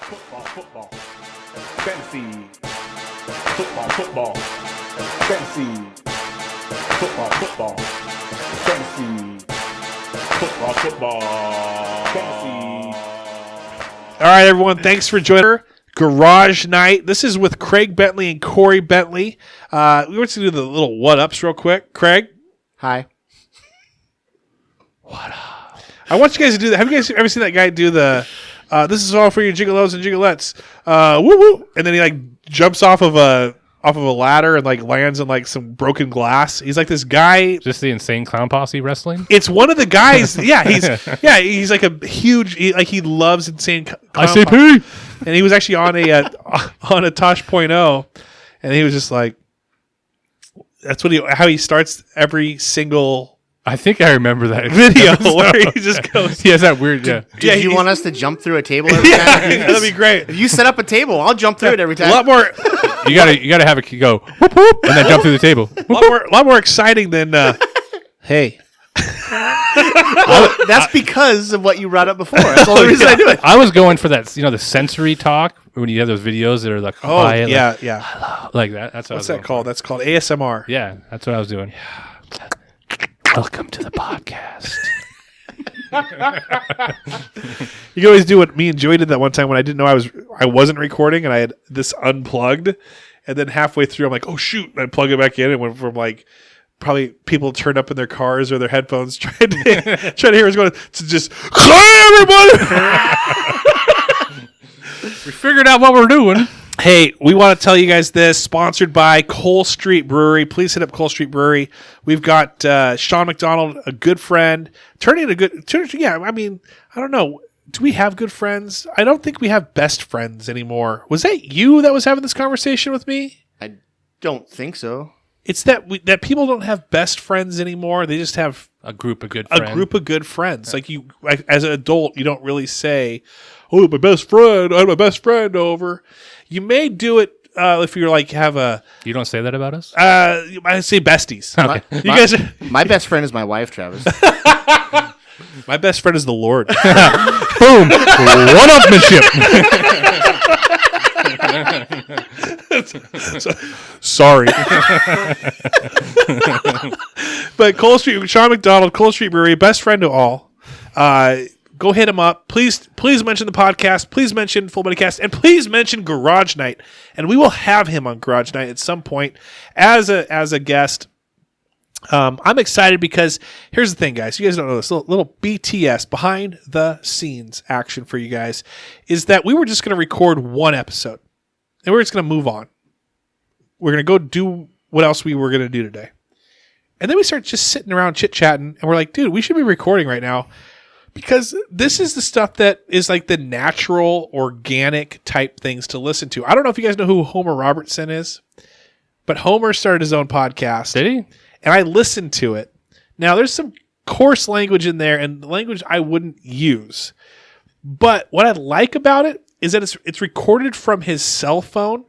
Football. Fantasy. Football. Fantasy. Football. Fantasy. Football. Fantasy. All right, everyone. Thanks for joining Garage Night. This is with Craig Bentley and Corey Bentley. We want to do the little what-ups real quick. Craig? Hi. What up? I want you guys to do that. Have you guys ever seen that guy do the this is all for you gigolos and gigolettes. Woo woo. And then he like jumps off of a ladder and like lands in like some broken glass. He's like this guy. Just the Insane Clown Posse wrestling? It's one of the guys. He's like a huge he loves Insane Clown ICP. And he was actually on a Tosh.0 and he was just like that's how he starts every single I think I remember that video where he just goes. He has that weird. Did you want us to jump through a table every time? That'd be great. If you set up a table, I'll jump through it every time. A lot more. You gotta have it go whoop whoop and then jump through the table. A lot more exciting than hey. That's because of what you brought up before. That's the only reason I do it. I was going for that. The sensory talk when you have those videos that are like quiet, like that. That's what's that called? That's called ASMR. Yeah, that's what I was doing. Yeah. Welcome to the podcast. You can always do what me and Joey did that one time when I didn't know I wasn't recording and I had this unplugged, and then halfway through I'm like, oh shoot, and I plug it back in and went from like probably people turned up in their cars or their headphones trying to hear what's going on to just hi everybody. We figured out what we're doing. Hey, we want to tell you guys this, sponsored by Cole Street Brewery. Please hit up Cole Street Brewery. We've got Sean McDonald, a good friend. I mean, I don't know. Do we have good friends? I don't think we have best friends anymore. Was that you that was having this conversation with me? I don't think so. It's that that people don't have best friends anymore. They just have a group of good friends. Like as an adult, you don't really say, "Oh, my best friend. I had my best friend over." You may do it if you're like have a. You don't say that about us. I say besties. Okay. My best friend is my wife, Travis. My best friend is the Lord. Boom! One-upmanship. Sorry. But Sean McDonald, Cole Street Brewery, best friend to all. Go hit him up. Please mention the podcast. Please mention Full Body Cast. And please mention Garage Night. And we will have him on Garage Night at some point as a guest. I'm excited because here's the thing, guys. You guys don't know this. Little BTS, behind the scenes action for you guys, is that we were just going to record one episode. And we're just going to move on. We're going to go do what else we were going to do today. And then we start just sitting around chit-chatting. And we're like, dude, we should be recording right now. Because this is the stuff that is like the natural, organic type things to listen to. I don't know if you guys know who Homer Robertson is. But Homer started his own podcast. Did he? And I listened to it. Now, there's some coarse language in there and language I wouldn't use. But what I like about it is that it's recorded from his cell phone.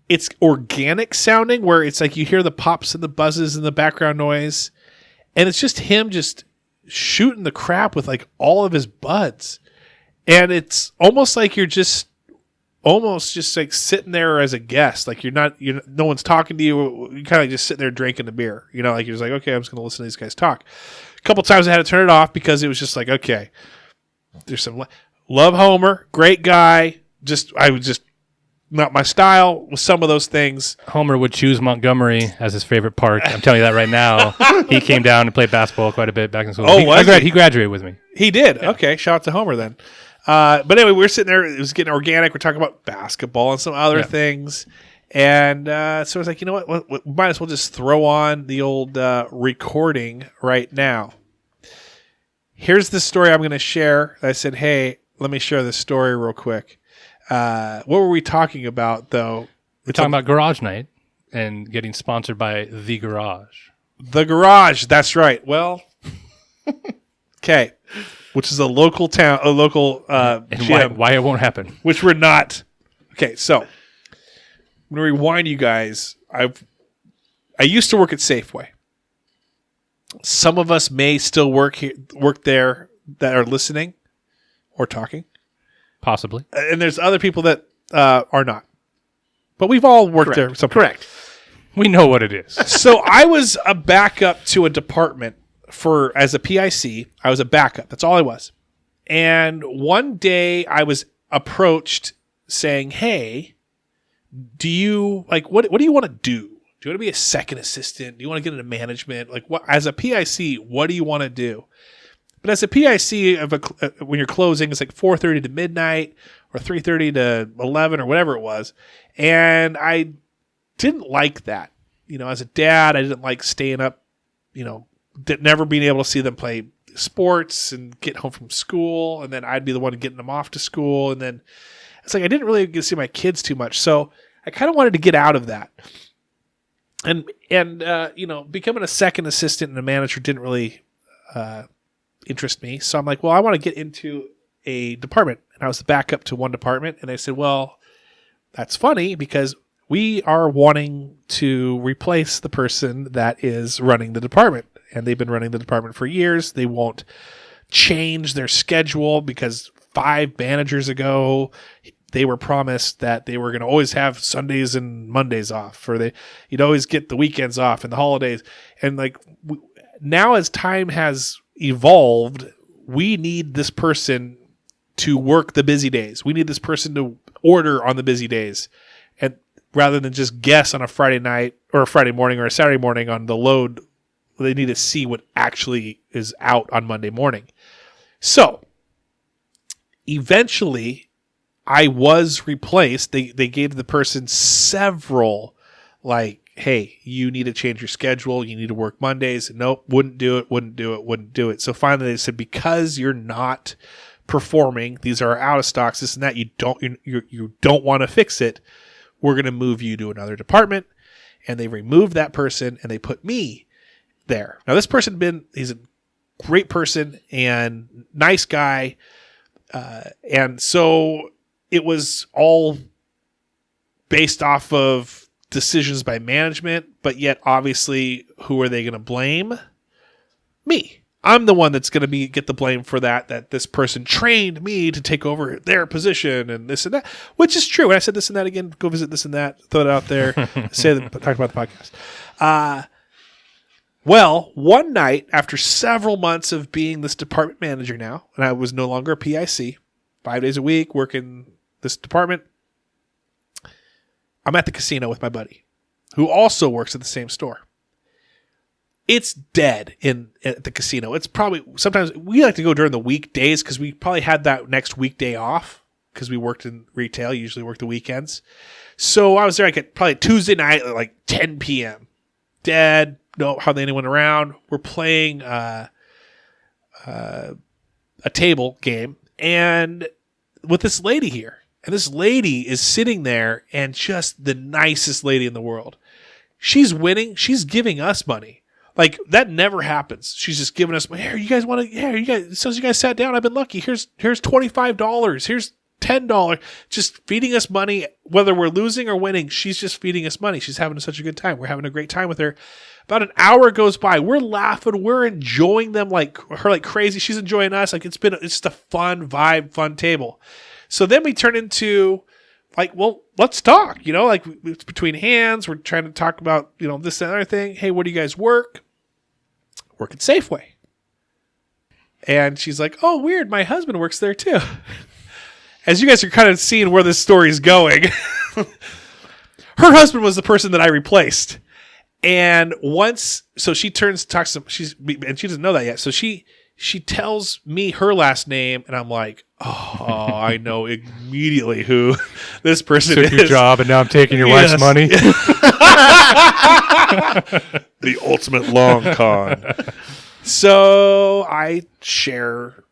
It's organic sounding where it's like you hear the pops and the buzzes and the background noise. And it's just him just shooting the crap with like all of his buds. And it's almost like you're just like sitting there as a guest. Like no one's talking to you. You kind of just sitting there drinking the beer. Like you're just like, okay, I'm just going to listen to these guys talk. A couple times I had to turn it off because it was just like, okay, there's some love Homer, great guy. I was just not my style with some of those things. Homer would choose Montgomery as his favorite park. I'm telling you that right now. He came down and played basketball quite a bit back in school. Oh, he graduated with me. He did. Yeah. Okay, shout out to Homer then. But anyway, we were sitting there. It was getting organic. We're talking about basketball and some other things. And so I was like, you know what? We might as well just throw on the old recording right now. Here's the story I'm going to share. I said, hey, let me share this story real quick. What were we talking about, though? We're talking about Garage Night and getting sponsored by The Garage. The Garage, that's right. Well, okay, which is a local town, and gym. Why it won't happen? Which we're not. Okay, so I'm gonna rewind you guys. I used to work at Safeway. Some of us may still work there that are listening or talking. Possibly. And there's other people that are not. But we've all worked there. Correct. We know what it is. So I was a backup to a department as a PIC. I was a backup. That's all I was. And one day I was approached saying, hey, do you what do you want to do? Do you want to be a second assistant? Do you want to get into management? Like, what as a PIC, what do you want to do? But as a PIC, when you're closing, it's like 4:30 to midnight or 3:30 to 11 or whatever it was. And I didn't like that. As a dad, I didn't like staying up, never being able to see them play sports and get home from school. And then I'd be the one getting them off to school. And then it's like I didn't really get to see my kids too much. So I kind of wanted to get out of that. And becoming a second assistant and a manager didn't really interest me. So I'm like, well, I want to get into a department. And I was the backup to one department. And they said, well, that's funny because we are wanting to replace the person that is running the department. And they've been running the department for years. They won't change their schedule because 5 managers ago, they were promised that they were going to always have Sundays and Mondays off, or you'd always get the weekends off and the holidays. And now as time has evolved, we need this person to work the busy days. We need this person to order on the busy days, and rather than just guess on a Friday night or a Friday morning or a Saturday morning on the load, they need to see what actually is out on Monday morning. So eventually I was replaced. They gave the person several, hey, you need to change your schedule. You need to work Mondays. Nope, wouldn't do it. So finally they said, because you're not performing, these are out of stocks, this and that, you don't want to fix it, we're going to move you to another department. And they removed that person and they put me there. Now this person he's a great person and nice guy. And so it was all based off of decisions by management, but yet obviously who are they going to blame? Me. I'm the one that's going to get the blame for that this person trained me to take over their position and this and that, which is true. And I said this and that again, go visit this and that, throw it out there, talk about the podcast. Well, one night after several months of being this department manager now, and I was no longer a PIC, 5 days a week working this department, I'm at the casino with my buddy who also works at the same store. It's dead at the casino. It's probably, sometimes we like to go during the weekdays because we probably had that next weekday off because we worked in retail, usually work the weekends. So I was there at probably Tuesday night at 10 p.m. Dead, no hardly anyone around. We're playing a table game and with this lady here. And this lady is sitting there and just the nicest lady in the world. She's winning. She's giving us money. That never happens. She's just giving us money. Here, you guys want to, you guys, since you guys sat down, I've been lucky. Here's $25. Here's $10. Just feeding us money, whether we're losing or winning. She's just feeding us money. She's having such a good time. We're having a great time with her. About an hour goes by. We're laughing. We're enjoying them like crazy. She's enjoying us. It's just a fun vibe, fun table. So then we turn into well, let's talk, it's between hands. We're trying to talk about, this and other thing. Hey, where do you guys work? Work at Safeway. And she's like, oh, weird. My husband works there too. As you guys are kind of seeing where this story is going, her husband was the person that I replaced. And so she turns, talks to, and she doesn't know that yet. So she tells me her last name, and I'm like, oh, I know immediately who this person is. Took your job, and now I'm taking your wife's money. The ultimate long con. So I share,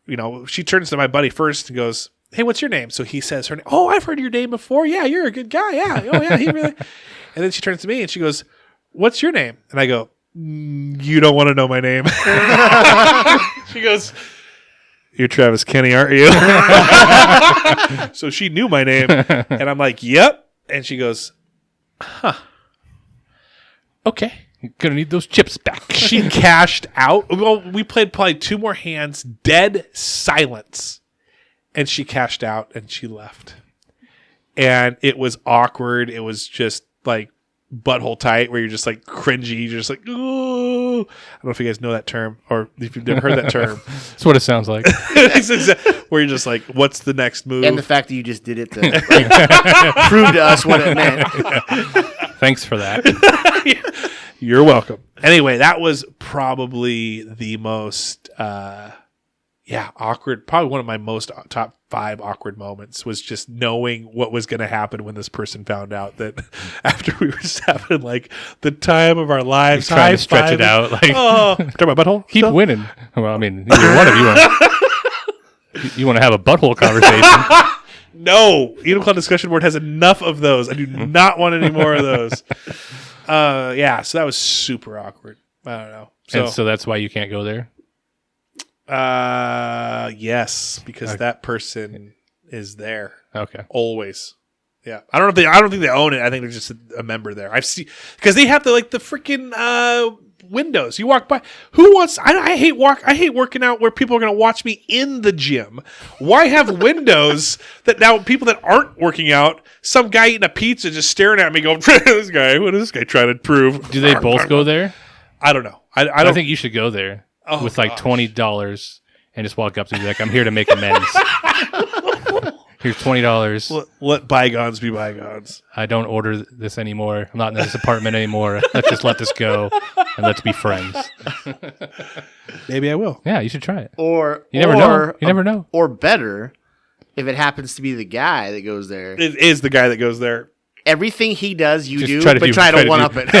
she turns to my buddy first and goes, hey, what's your name? So he says her name. Oh, I've heard your name before. Yeah, you're a good guy. Yeah. Oh, yeah, he really. And then she turns to me and she goes, what's your name? And I go, you don't want to know my name. She goes, you're Travis Kenny, aren't you? So she knew my name. And I'm like, yep. And she goes, huh. Okay. You're going to need those chips back. She cashed out. Well, we played probably 2 more hands, dead silence. and she cashed out and she left. And it was awkward. It was just like butthole tight, where you're just like cringy. You're just like, oh. I don't know if you guys know that term, or if you've never heard that term. That's what it sounds like. Where you're just like, what's the next move? And the fact that you just did it to prove to us what it meant. Thanks for that. You're welcome. Anyway, that was probably the most, awkward. Probably one of my most top 5 awkward moments was just knowing what was going to happen when this person found out that after we were just having like the time of our lives, Trying to stretch it out. Like, talk about butthole. keep winning. Well, I mean, either one of you want to have a butthole conversation. No, Eden Cloud Discussion Board has enough of those. I do not want any more of those. So that was super awkward. I don't know. And so that's why you can't go there? Yes, because that person is there. Okay. Always. Yeah. I don't think they own it. I think they're just a member there. I've seen, because they have the freaking windows. You walk by. Who wants? I hate working out where people are going to watch me in the gym. Why have windows that now people that aren't working out, some guy eating a pizza just staring at me, going, what is this guy trying to prove? Do they both go there? I don't know. I don't think you should go there with like $20 and just walk up to me like, I'm here to make amends. Here's $20. Let bygones be bygones. I don't order this anymore. I'm not in this apartment anymore. Let's just let this go and let's be friends. Maybe I will. Yeah, you should try it. Or You never know. You never know. Or better, if it happens to be the guy that goes there. It is the guy that goes there. Everything he does, you Just do, try to but do- try try to to one do- up it.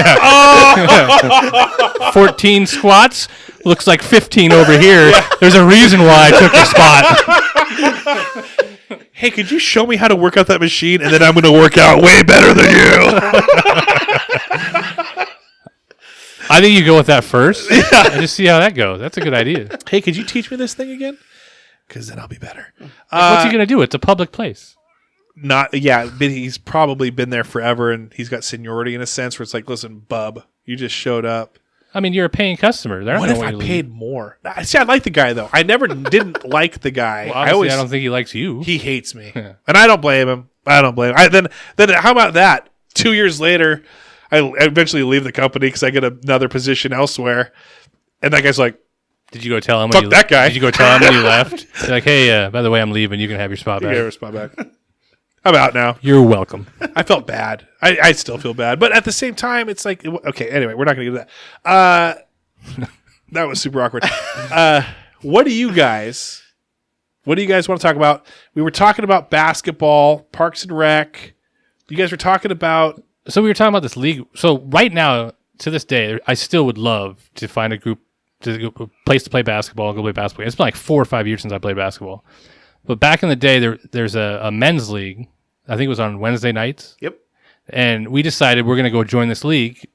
14 squats. Looks like 15 over here. There's a reason why I took the spot. Hey, could you show me how to work out that machine, and then I'm going to work out way better than you? I think you go with that first and just see how that goes. That's a good idea. Hey, could you teach me this thing again? Because then I'll be better. What's he going to do? It's a public place. But he's probably been there forever, and he's got seniority in a sense where it's like, listen, bub, you just showed up. I mean, you're a paying customer. They're not What gonna if I want you to paid leave. more? See, I like the guy, though. I never didn't like the guy. Well, obviously, I don't think he likes you. He hates me. And I don't blame him. Then how about that? 2 years later, I eventually leave the company because I get another position elsewhere. And that guy's like, Did you go tell him? Fuck that guy. Did you go tell him when you left? You're like, hey, by the way, I'm leaving. You can have your spot you back. gotta respond back. I'm out now. You're welcome. I felt bad. I still feel bad. But at the same time, it's like, okay, anyway, we're not going to get to that. That was super awkward. What do you guys want to talk about? We were talking about basketball, Parks and Rec. You guys were talking about... So we were talking about this league. So right now, to this day, I still would love to find a place to play basketball and go play basketball. It's been like 4 or 5 years since I played basketball. But back in the day, there's a men's league. I think it was on Wednesday nights. Yep. And we decided we're going to go join this league.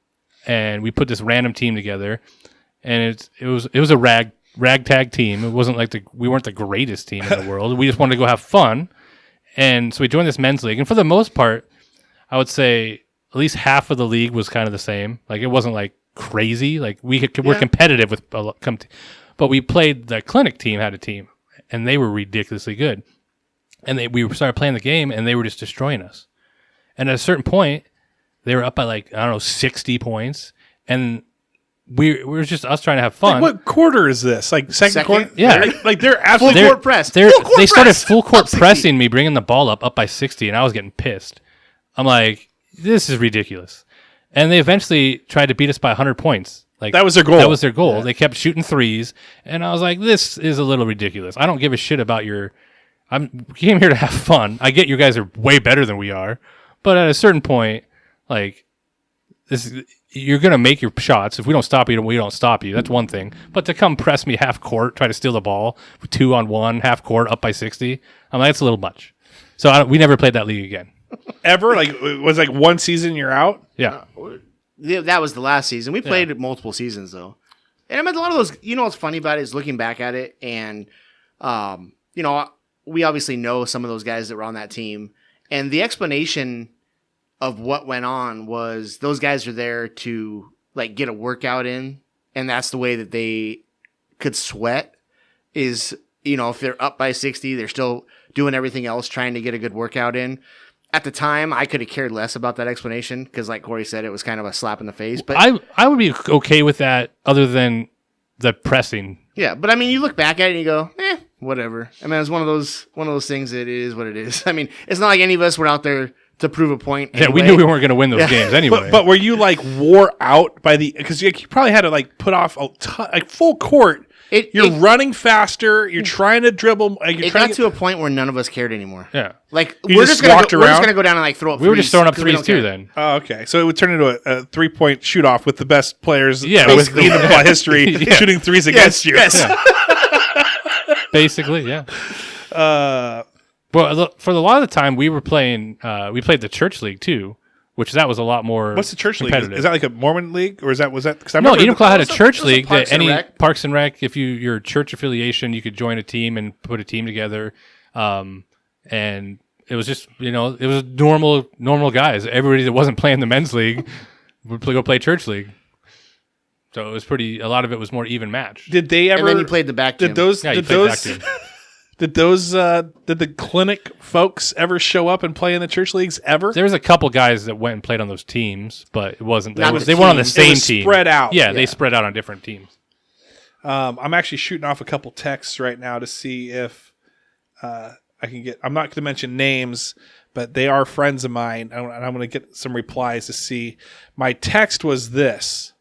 And we put this random team together. And it was a ragtag team. It wasn't like we weren't the greatest team in the world. We just wanted to go have fun. And so we joined this men's league. And for the most part, I would say at least half of the league was kind of the same. Like it wasn't like crazy. Like we're competitive with, but we played the clinic team had a team, and they were ridiculously good. And we started playing the game, and they were just destroying us. And at a certain point, they were up by 60 points, and we were just us trying to have fun. Like what quarter is this? Like second quarter? Yeah. Like they're absolutely... Full court press. They started full court pressing me, bringing the ball up by 60, and I was getting pissed. I'm like, this is ridiculous. And they eventually tried to beat us by 100 points. Like That was their goal. That was their goal. Yeah. They kept shooting threes, and I was like, this is a little ridiculous. I don't give a shit about I came here to have fun. I get you guys are way better than we are, but at a certain point, like you're gonna make your shots. If we don't stop you, we don't stop you. That's one thing. But to come press me half court, try to steal the ball, 2-on-1, half court, up by 60, I'm like, that's a little much. So we never played that league again. Ever? Like it was like one season you're out? Yeah. That was the last season. We played multiple seasons though, and I mean a lot of those. You know what's funny about it is looking back at it, and we obviously know some of those guys that were on that team, and the explanation of what went on was those guys are there to like get a workout in, and that's the way that they could sweat is if they're up by 60, they're still doing everything else, trying to get a good workout in. At the time, I could have cared less about that explanation because, like Corey said, it was kind of a slap in the face. But I would be okay with that, other than the pressing. yeah, but I mean, you look back at it and you go, whatever. I mean, it's one of those things that it is what it is. I mean, it's not like any of us were out there to prove a point. Yeah, anyway. we knew we weren't going to win those games anyway. But were you like wore out by because you probably had to like put off a ton, like full court. You're running faster. You're trying to dribble. It got to a point where none of us cared anymore. Yeah, like You we're just just walked gonna around? go down and like throw up. we were just throwing up because we threes don't too. care. Then Oh, okay. So it would turn into a 3-point shoot off with the best players Yeah, with in the history Yeah. shooting threes against you. Yes. basically, yeah. Well, for a lot of the time we were playing. We played the church league too, which that was a lot more. What's the church league? competitive. Is that like a Mormon league, or was that? Because I No, remember Enumclaw had a It was church a league that Parks and any Rec. Parks and Rec, if your church affiliation, you could join a team and put a team together. And it was just, it was normal guys. Everybody that wasn't playing the men's league would go play church league. So it was a lot of it was more even match. Did they ever? And then you played the back. Did gym. those? Yeah, you did played back those? team. Did the clinic folks ever show up and play in the church leagues ever? There was a couple guys that went and played on those teams, but it wasn't. Not the They weren't on the team. same It was team. spread out. Yeah, they spread out on different teams. I'm actually shooting off a couple texts right now to see if I can get. I'm not going to mention names, but they are friends of mine, and I'm going to get some replies to see. My text was this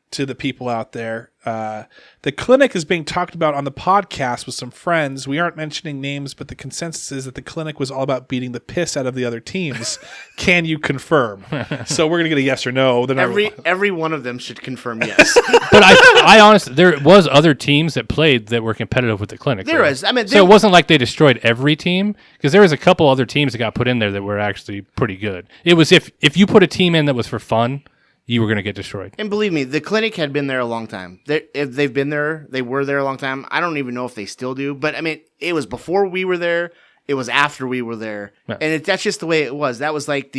to the people out there. The clinic is being talked about on the podcast with some friends. We aren't mentioning names, but the consensus is that the clinic was all about beating the piss out of the other teams. Can you confirm? So we're going to get a yes or no. Then Every one of them should confirm yes. But I honestly, there was other teams that played that were competitive with the clinic. There though. is. I mean, So it wasn't like they destroyed every team, because there was a couple other teams that got put in there that were actually pretty good. It was if you put a team in that was for fun, you were going to get destroyed. And believe me, the clinic had been there a long time. If they've been there, they were there a long time. I don't even know if they still do. But, I mean, it was before we were there. It was after we were there. Yeah. And that's just the way it was. That was like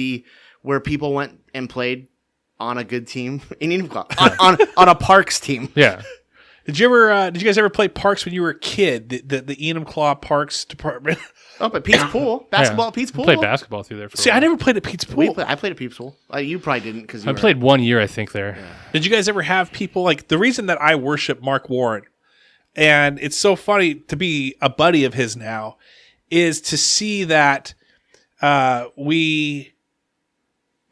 where people went and played on a good team. In Enumclaw. on a Parks team. Yeah. Did you guys ever play Parks when you were a kid? The Enumclaw Parks department. Up at Pete's Pool. Basketball Yeah. at Pete's Pool. Played basketball through there. For See, a I while. never played at Pete's Pool. I played at Pete's Pool. You probably didn't because I played 1 year, I think, there. Yeah. Did you guys ever have people like the reason that I worship Mark Warren, and it's so funny to be a buddy of his now, is to see that we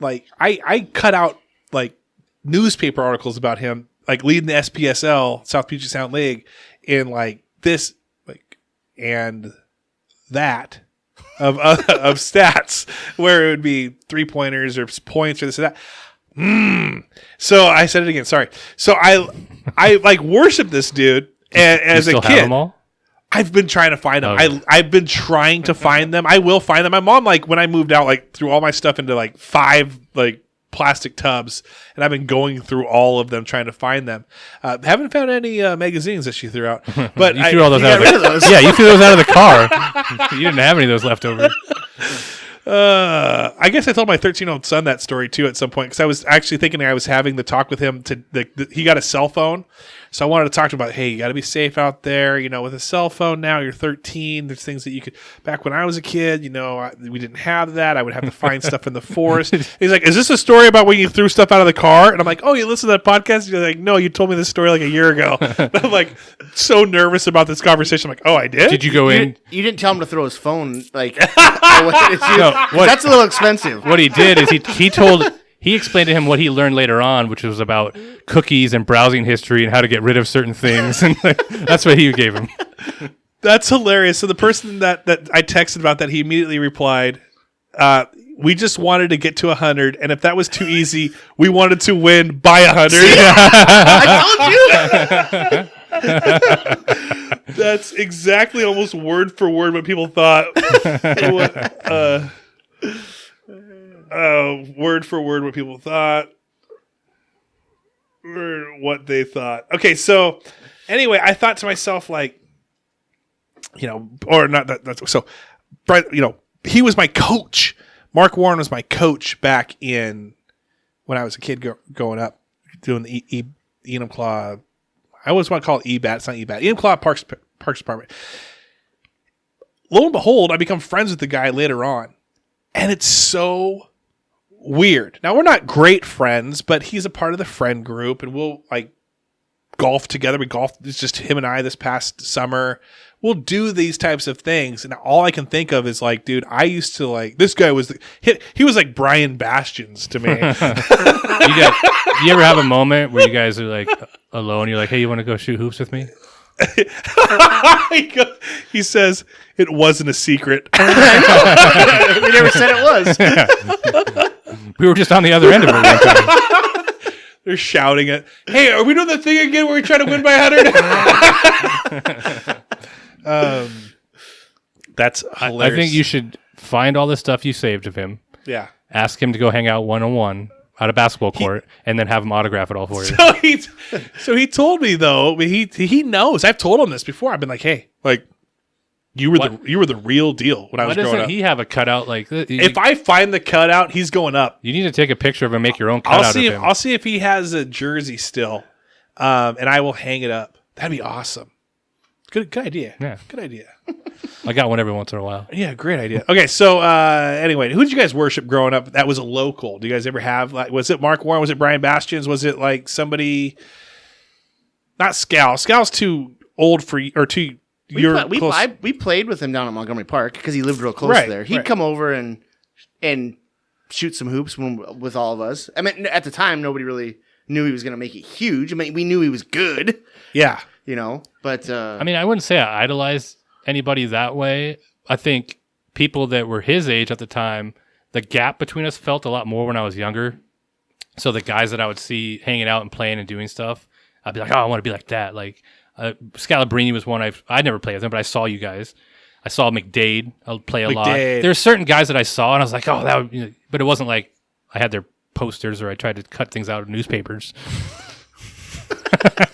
like I cut out like newspaper articles about him, like leading the SPSL South Puget Sound League in like this like and that of stats where it would be 3-pointers or points or this or that. So I said it again. Sorry. So I like worship this dude as You a still have kid. them all? I've been trying to find them. Okay. I've been trying to find them. I will find them. My mom, like when I moved out, like threw all my stuff into like 5 like plastic tubs, and I've been going through all of them trying to find them. Haven't found any magazines that she threw out, but You threw all those out got rid of of those. Yeah, you threw those out of the car. You didn't have any of those left over. I guess I told my 13-year-old son that story too at some point because I was actually thinking I was having the talk with him he got a cell phone. So I wanted to talk to him about, hey, you got to be safe out there. With a cell phone now, you're 13. There's things that you could. Back when I was a kid, we didn't have that. I would have to find stuff in the forest. He's like, is this a story about when you threw stuff out of the car? And I'm like, oh, you listen to that podcast? You're like, no, you told me this story like a year ago. And I'm like, so nervous about this conversation. I'm like, oh, I did? Did you go in? You didn't tell him to throw his phone. Like, that's a little expensive. What he did is he explained to him what he learned later on, which was about cookies and browsing history and how to get rid of certain things. And that's what he gave him. That's hilarious. So the person that I texted about that, he immediately replied, we just wanted to get to 100, and if that was too easy, we wanted to win by 100. I told you. That's exactly almost word for word what people thought. Word for word what people thought. Or what they thought. Okay, so anyway, I thought to myself, like, or not that. So, he was my coach. Mark Warren was my coach back in when I was a kid growing up, doing the Enumclaw. I always want to call it EBAT. It's not EBAT. Enumclaw Parks Department. Lo and behold, I become friends with the guy later on. And it's so weird. Now, we're not great friends, but he's a part of the friend group, and we'll like golf together. We golfed, it's just him and I this past summer. We'll do these types of things, and all I can think of is like, dude, I used to like, this guy was, he was like Brian Bastions to me. You ever have a moment where you guys are like alone? You're like, hey, you want to go shoot hoops with me? He says, it wasn't a secret. We never said it was. We were just on the other end of it one time. They're shouting it. Hey, are we doing the thing again where we try to win by 100? That's hilarious. I think you should find all the stuff you saved of him. Yeah. Ask him to go hang out one-on-one at a basketball court, and then have him autograph it all for you. So he told me though. He knows. I've told him this before. I've been like, hey, like you were the real deal when I was growing up. Why doesn't he have a cutout like this? If I find the cutout, he's going up. You need to take a picture of him, and make your own cutout of him. I'll see if he has a jersey still, and I will hang it up. That'd be awesome. Good idea. Yeah. Good idea. I got one every once in a while. Yeah, great idea. Okay, so anyway, who did you guys worship growing up that was a local? Do you guys ever have, like, was it Mark Warren? Was it Brian Bastions? Was it like somebody, not Scal? Scal's too old for you, or too, We played with him down at Montgomery Park because he lived real close there. He'd come over and shoot some hoops with all of us. I mean, at the time, nobody really knew he was going to make it huge. I mean, we knew he was good. Yeah. You know, but I mean, I wouldn't say I idolized anybody that way. I think people that were his age at the time, the gap between us felt a lot more when I was younger. So the guys that I would see hanging out and playing and doing stuff, I'd be like, oh, I want to be like that. Like Scalabrini was one I never played with him, but I saw you guys. I saw McDade. I'll play a lot. There's certain guys that I saw, and I was like, oh, that would. You know, but it wasn't like I had their posters or I tried to cut things out of newspapers.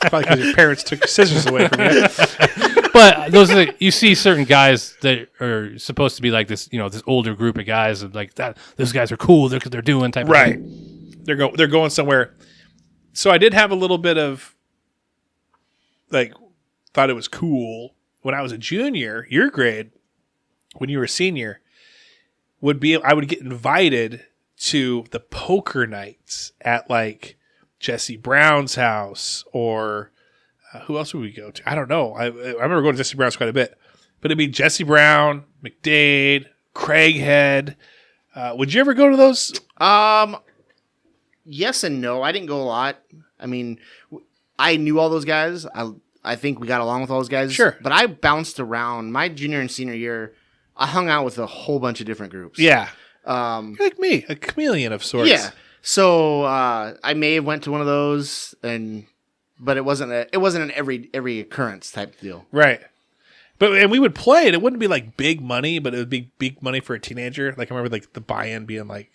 Probably because your parents took scissors away from you. But you see certain guys that are supposed to be like this, you know, this older group of guys, and like that. Those guys are cool. They're doing type of thing. They're going somewhere. So I did have a little bit of like thought it was cool when I was a junior. Your grade, when you were a senior, I would get invited to the poker nights at like Jesse Brown's house, or who else would we go to? I don't know. I remember going to Jesse Brown's quite a bit, but it'd be Jesse Brown, McDade, Craighead. Would you ever go to those? Yes and no. I didn't go a lot. I mean, I knew all those guys. I think we got along with all those guys. Sure. But I bounced around. My junior and senior year, I hung out with a whole bunch of different groups. Yeah. You're like me, a chameleon of sorts. Yeah. So I may have went to one of those, but it wasn't an every occurrence type deal. Right. And we would play it. It wouldn't be like big money, but it would be big money for a teenager. Like I remember like the buy-in being like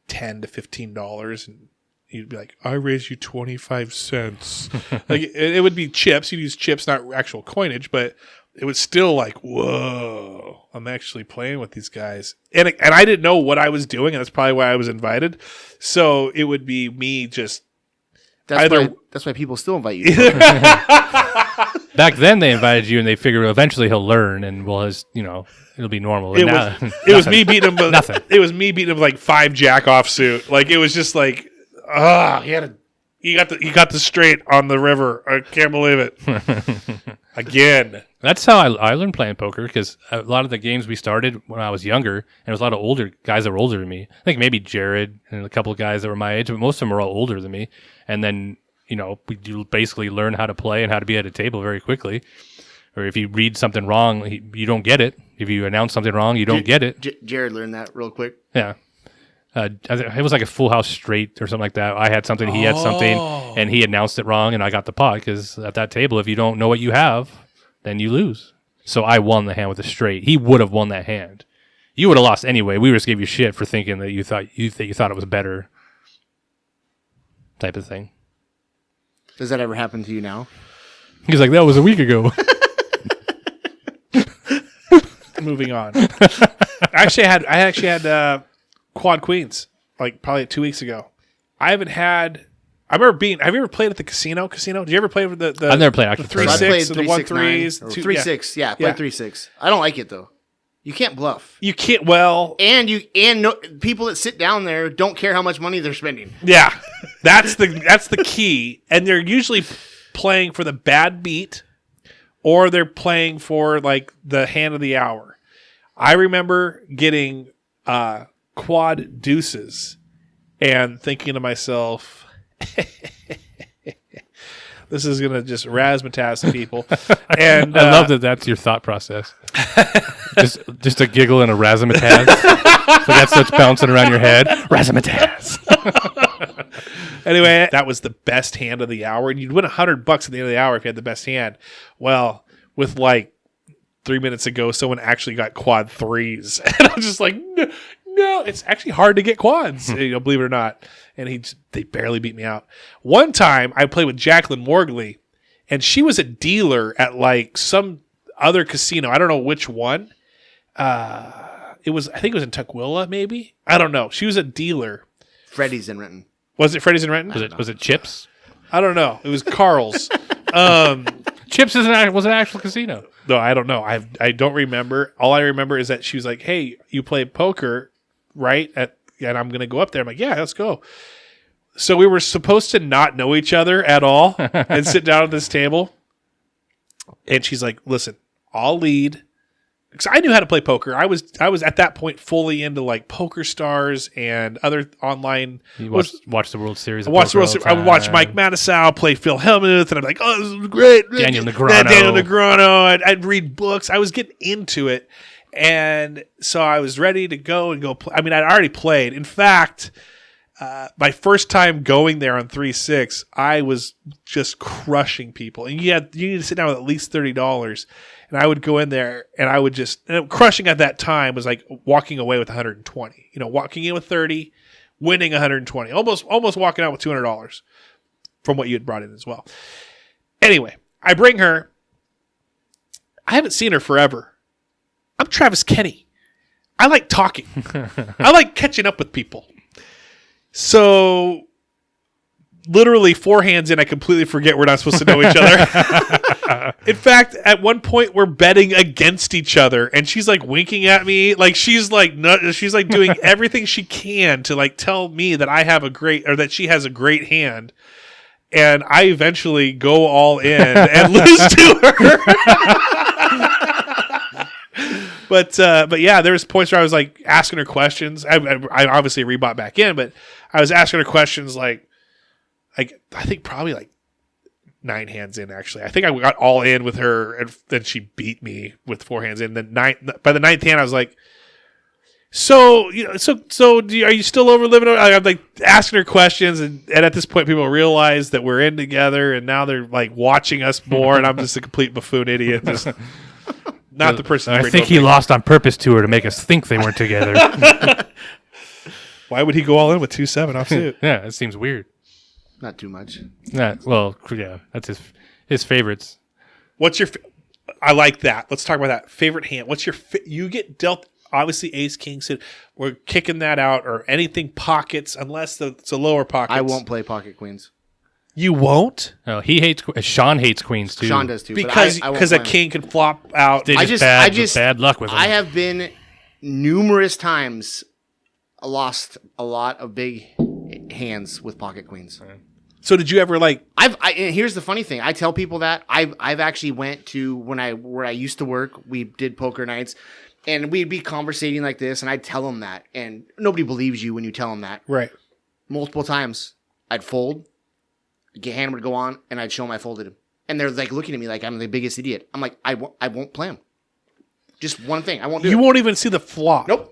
$10 to $15, and you'd be like, I raise you 25 cents. Like it would be chips. You'd use chips, not actual coinage, but it was still like, whoa, I'm actually playing with these guys. And I didn't know what I was doing, and that's probably why I was invited. So it would be me just That's why people still invite you. Back then, they invited you, and they figured eventually he'll learn, and it'll be normal. It was me beating him. Nothing. It was me beating him with like 5 jack off suit. Like it was just like, he got the straight on the river. I can't believe it. Again. That's how I learned playing poker, because a lot of the games we started when I was younger, and there was a lot of older guys that were older than me. I think maybe Jared and a couple of guys that were my age, but most of them were all older than me. And then, you basically learn how to play and how to be at a table very quickly. Or if you read something wrong, you don't get it. If you announce something wrong, you don't get it. Jared learned that real quick. Yeah. It was like a full house straight or something like that. I had something, he had something, and he announced it wrong, and I got the pot, because at that table, if you don't know what you have, then you lose. So I won the hand with a straight. He would have won that hand. You would have lost anyway. We just gave you shit for thinking that you thought it was better, type of thing. Does that ever happen to you now? He's like, that was a week ago. Moving on. I actually had quad queens, like probably 2 weeks ago. I I remember being. Have you ever played at the casino? Did you ever play with the I've never played actual 3-6 or the 1-3s? 3-6. Yeah, I played 3-6. I don't like it though. You can't bluff. You can't. Well, and people that sit down there don't care how much money they're spending. Yeah, that's the key. And they're usually playing for the bad beat, or they're playing for like the hand of the hour. I remember getting quad deuces and thinking to myself, this is gonna just razzmatazz some people. And I love that. That's your thought process. just a giggle and a razzmatazz. So that's bouncing around your head. Razzmatazz. Anyway, that was the best hand of the hour, and you'd win $100 at the end of the hour if you had the best hand. Well, with like 3 minutes ago, someone actually got quad threes, and I'm just like, no, it's actually hard to get quads, believe it or not. And they barely beat me out. One time, I played with Jacqueline Morgley, and she was a dealer at like some other casino. I don't know which one. I think it was in Tukwila, maybe. I don't know. She was a dealer. Freddy's in Renton. Was it Freddy's in Renton? Was it Chips? I don't know. It was Carl's. Chips was an actual casino. No, I don't know. I don't remember. All I remember is that she was like, "Hey, you play poker, right?" And I'm gonna go up there. I'm like, "Yeah, let's go." So we were supposed to not know each other at all and sit down at this table. And she's like, "Listen, I'll lead." Because I knew how to play poker. I was at that point fully into like Poker Stars and other online. You watch the World Series. I watched the World Series. I would watch Mike Matusow play Phil Hellmuth, and I'm like, "Oh, this is great." Daniel Negreanu. I'd read books. I was getting into it, and so I was ready to go and go. I mean, I'd already played. In fact, my first time going there on 3-6, I was just crushing people, and you need to sit down with at least $30. And I would go in there, and I would crushing at that time was like walking away with 120. Walking in with 30, winning 120, almost walking out with $200 from what you had brought in as well. Anyway, I bring her. I haven't seen her forever. I'm Travis Kenny. I like talking. I like catching up with people. So, literally 4 hands in, I completely forget we're not supposed to know each other. In fact, at one point, we're betting against each other, and she's like winking at me, like she's like doing everything she can to like tell me that that she has a great hand. And I eventually go all in and lose to her. But yeah, there was points where I was like asking her questions. I obviously rebought back in, but I was asking her questions like I think probably like 9 hands in. Actually, I think I got all in with her, and then she beat me with 4 hands in. By the 9th hand, I was like, "So are you still over living?" I'm like asking her questions, and at this point, people realize that we're in together, and now they're like watching us more, and I'm just a complete buffoon idiot, just not the person. I think he lost on purpose to her to make us think they weren't together. Why would he go all in with 2-7 offsuit? Yeah, it seems weird. Not too much. Yeah, that's his favorites. What's your? I like that. Let's talk about that favorite hand. What's your? You get dealt obviously ace king suit. We're kicking that out or anything pockets unless it's a lower pocket. I won't play pocket queens. You won't? Oh, he hates. Sean hates queens too. Sean does too because a king can flop out. Bad luck with him. I have been numerous times lost a lot of big hands with pocket queens. Right. So did you ever like? And here's the funny thing. I tell people that I've actually went to where I used to work. We did poker nights, and we'd be conversating like this, and I'd tell them that, and nobody believes you when you tell them that. Right. Multiple times, I'd fold, hand would go on, and I'd show them I folded him, and they're like looking at me like I'm the biggest idiot. I'm like, I won't play him. Just one thing, I won't do it. You won't even see the flop. Nope.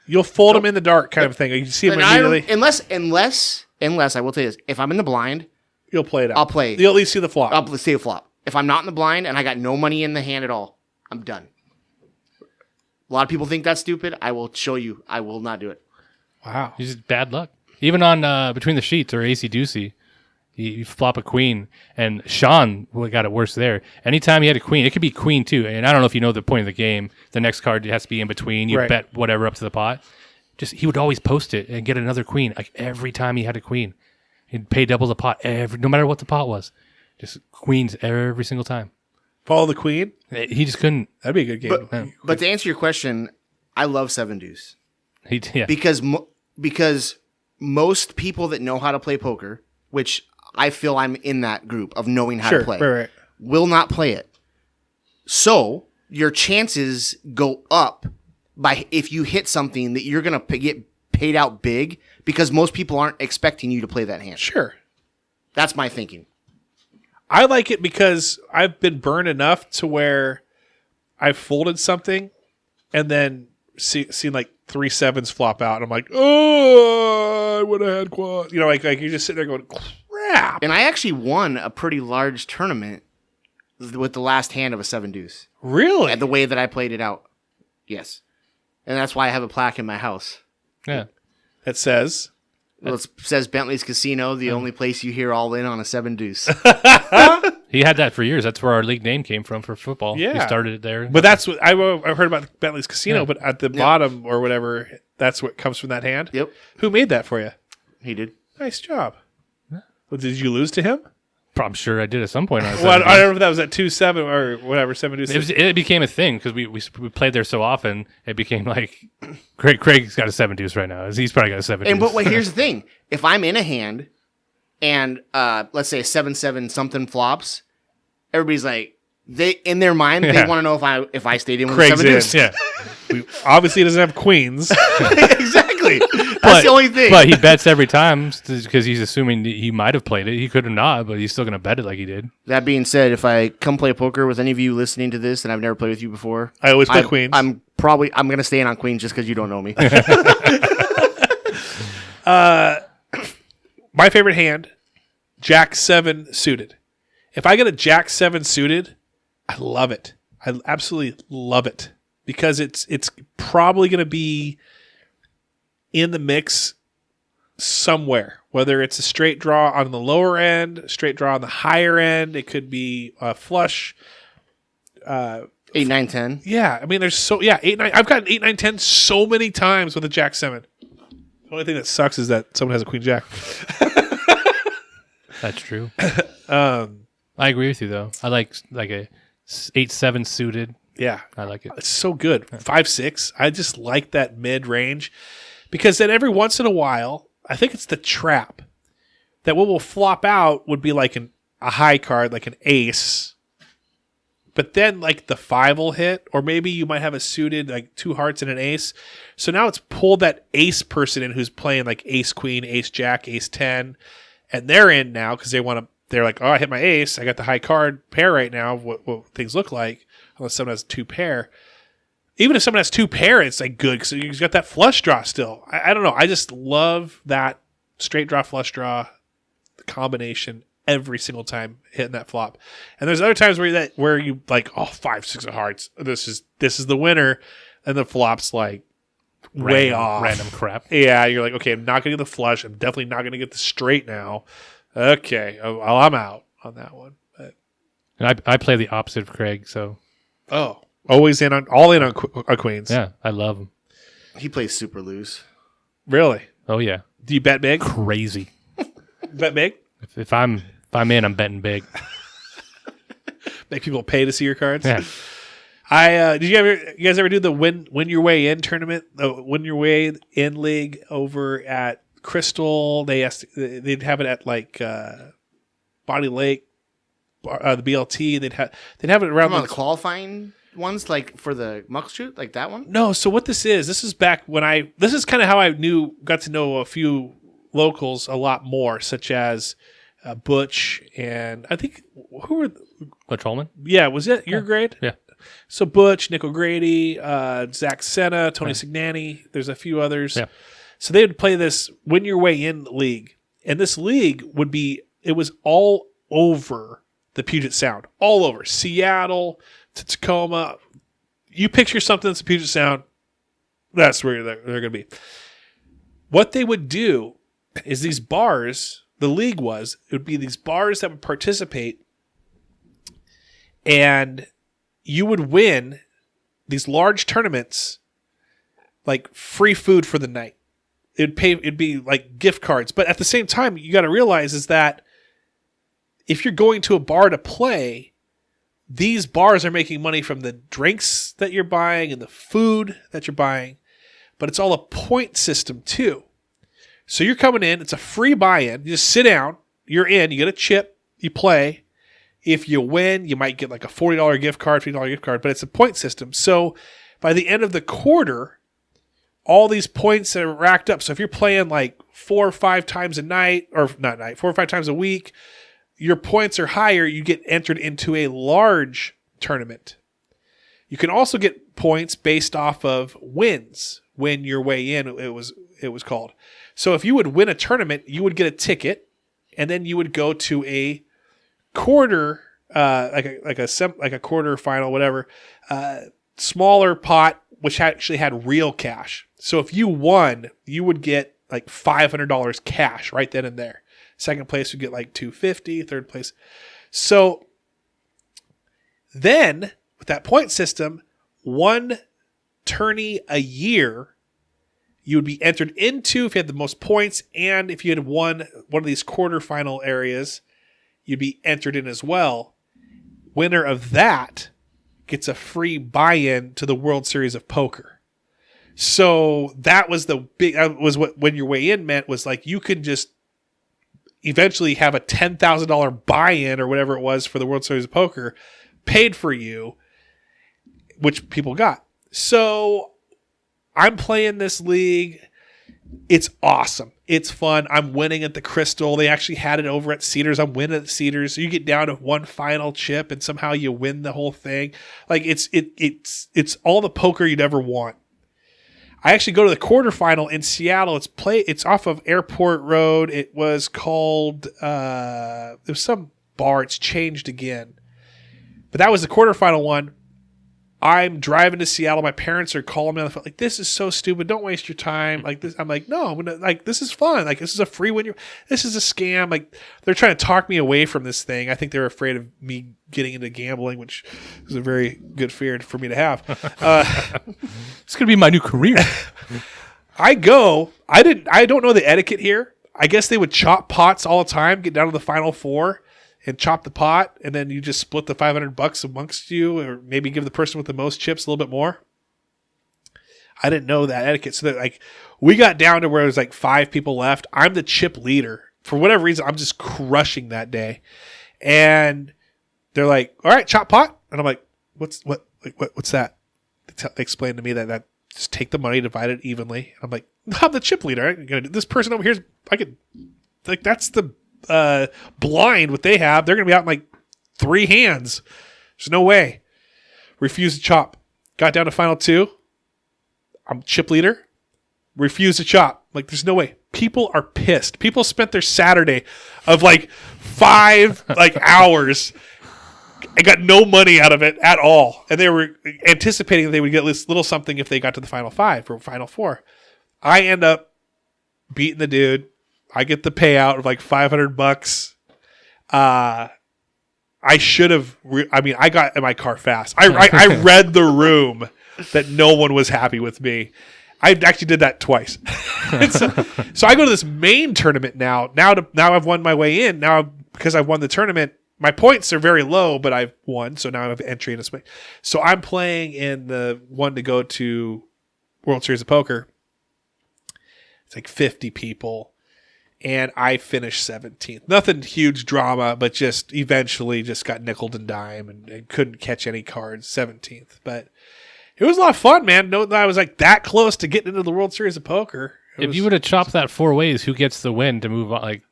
You'll fold them in the dark, kind of thing. You see them immediately. Unless I will tell you this, if I'm in the blind, you'll play it out. I'll play. You'll at least see the flop. I'll see a flop. If I'm not in the blind and I got no money in the hand at all, I'm done. A lot of people think that's stupid. I will show you. I will not do it. Wow. It's just bad luck. Even on Between the Sheets or AC Deucey, you flop a queen, and Sean got it worse there. Anytime he had a queen, it could be queen too. And I don't know if you know the point of the game. The next card has to be in between. You bet whatever up to the pot. He would always post it and get another queen like every time he had a queen. He'd pay double the pot no matter what the pot was. Just queens every single time. Follow the queen. He just couldn't. That'd be a good game. But to answer your question, I love 7 deuce Yeah. because most people that know how to play poker, which I feel I'm in that group of knowing how to play, right. will not play it. So your chances go up by if you hit something that you're going to get paid out big because most people aren't expecting you to play that hand. Sure. That's my thinking. I like it because I've been burned enough to where I've folded something and then seen like 3 sevens flop out. And I'm like, oh, I would have had quad. You know, like you're just sitting there going, crap. And I actually won a pretty large tournament with the last hand of a 7 deuce. Really? And the way that I played it out. Yes. And that's why I have a plaque in my house. Yeah. It says... Well, it says Bentley's Casino, the only place you hear all in on a 7 deuce. He had that for years. That's where our league name came from for football. Yeah. He started it there. But that's what I've heard about Bentley's Casino, Yeah. but at the bottom or whatever, that's what comes from that hand? Yep. Who made that for you? He did. Nice job. Well, did you lose to him? I'm sure I did at some point. Well, I don't know if that was at 2-7 or whatever, 7-2. It became a thing because we played there so often. It became like Craig's got a 7 deuce right now. He's probably got a 7 And deuce. but here's the thing: if I'm in a hand and let's say 7-7 something flops, everybody's like in their mind they want to know if I stayed in with Craig's 7 deuce. Yeah. Obviously, he doesn't have queens. Exactly. That's the only thing. But he bets every time because he's assuming that he might have played it. He could have not, but he's still going to bet it like he did. That being said, if I come play poker with any of you listening to this and I've never played with you before, I always play queens. I'm going to stay in on queens just because you don't know me. My favorite hand, Jack 7 suited. If I get a Jack 7 suited, I love it. I absolutely love it because it's probably going to be in the mix somewhere, whether it's a straight draw on the lower end, straight draw on the higher end. It could be a flush. 8, 9, 10. Yeah, I mean, there's 8, 9. I've gotten 8, 9, 10 so many times with a Jack 7. The only thing that sucks is that someone has a Queen Jack. That's true. I agree with you though. I like a 8-7 suited. Yeah, I like it. it's so good. 5-6. I just like that mid range because then every once in a while, I think it's the trap that what will flop out would be like a high card, like an ace. But then like the 5 will hit, or maybe you might have a suited like 2 hearts and an ace. So now it's pulled that ace person in who's playing like ace queen, ace jack, ace 10, and they're in now because they're like, oh, I hit my ace. I got the high card pair right now. What things look like, unless someone has 2 pair. Even if someone has 2 pair, it's like good because you've got that flush draw still. I don't know. I just love that straight draw, flush draw, the combination every single time hitting that flop. And there's other times where you like, oh, 5, 6 of hearts. This is the winner, and the flop's like way off, random crap. Yeah, you're like, okay, I'm not gonna get the flush. I'm definitely not gonna get the straight now. Okay, well, I'm out on that one. But And I play the opposite of Craig, so always all in on queens. yeah, I love him. He plays super loose. Really? Oh yeah, Do you bet big? crazy. Bet big? If I'm in, I'm betting big. Make people pay to see your cards? Yeah. Did you guys ever do the win your way in tournament? The win your way in league over at Crystal? They'd have it at like Body Lake, the BLT. They'd have it around The qualifying ones, like for the muck shoot, like that one? No, so what this is back when this is kind of how I got to know a few locals a lot more, such as Butch and I think who were Butch Holman? yeah, was it your grade? Yeah. So Butch, Nick O'Grady, Zach Senna, Tony Signani, there's a few others. Yeah. So they would play this win your way in league. And this league it was all over the Puget Sound. All over. Seattle to Tacoma. You picture something that's Puget Sound, that's where they're going to be. What they would do is these bars, the league it would be these bars that would participate, and you would win these large tournaments, like free food for the night. it'd be like gift cards. But at the same time, you got to realize is that if you're going to a bar to play, these bars are making money from the drinks that you're buying and the food that you're buying, but it's all a point system too. So you're coming in, it's a free buy-in. You just sit down, you're in, you get a chip, you play. If you win, you might get like a $40 gift card, $50 gift card, but it's a point system. So by the end of the quarter, all these points are racked up. So if you're playing like 4 or 5 times a night, or not night, 4 or 5 times a week, your points are higher, you get entered into a large tournament. You can also get points based off of wins. Win your way in, it was called. So if you would win a tournament, you would get a ticket, and then you would go to a quarter, like a quarter final, whatever, smaller pot, which actually had real cash. So if you won, you would get like $500 cash right then and there. Second place would get like $250, third place. So then with that point system, one tourney a year you would be entered into if you had the most points, and if you had won one of these quarterfinal areas, you'd be entered in as well. Winner of that gets a free buy-in to the World Series of Poker. So that was the big, was what when your way in meant, was like you could just eventually have a $10,000 buy-in or whatever it was for the World Series of Poker paid for you, which people got. So I'm playing this league. It's awesome. It's fun. I'm winning at the Crystal. They actually had it over at Cedars. I'm winning at Cedars. So you get down to one final chip and somehow you win the whole thing. Like it's all the poker you'd ever want. I actually go to the quarterfinal in Seattle. It's off of Airport Road. It was called there's some bar. It's changed again. But that was the quarterfinal one. I'm driving to Seattle. My parents are calling me on the phone, like, this is so stupid. Don't waste your time. Like this, I'm like, no, like this is fun. Like this is a free win. This is a scam. Like they're trying to talk me away from this thing. I think they're afraid of me getting into gambling, which is a very good fear for me to have. It's gonna be my new career. I don't know the etiquette here. I guess they would chop pots all the time, get down to the final 4. And chop the pot, and then you just split the $500 amongst you, or maybe give the person with the most chips a little bit more. I didn't know that etiquette. So that, like, we got down to where it was like 5 people left. I'm the chip leader. For whatever reason, I'm just crushing that day. And they're like, all right, chop pot. And I'm like, what's that? They explained to me that just take the money, divide it evenly. And I'm like, I'm the chip leader. This person over here, that's the blind what they have. They're gonna be out in like 3 hands. There's no way. Refuse to chop. Got down to final 2. I'm chip leader. Refuse to chop. Like there's no way. People are pissed. People spent their Saturday of like 5 like hours and got no money out of it at all. And they were anticipating that they would get this little something if they got to the final 5 or final 4. I end up beating the dude. I get the payout of like $500. I should have. I got in my car fast. I read the room that no one was happy with me. I actually did that twice. So I go to this main tournament now. Now I've won my way in. Now because I've won the tournament, my points are very low, but I've won. So now I have entry in this. So I'm playing in the one to go to World Series of Poker. It's like 50 people. And I finished 17th. Nothing huge drama, but just eventually just got nickeled and dime and couldn't catch any cards. 17th. But it was a lot of fun, man. No, I was like that close to getting into the World Series of Poker. If you would have chopped that 4 ways, who gets the win to move on? Like,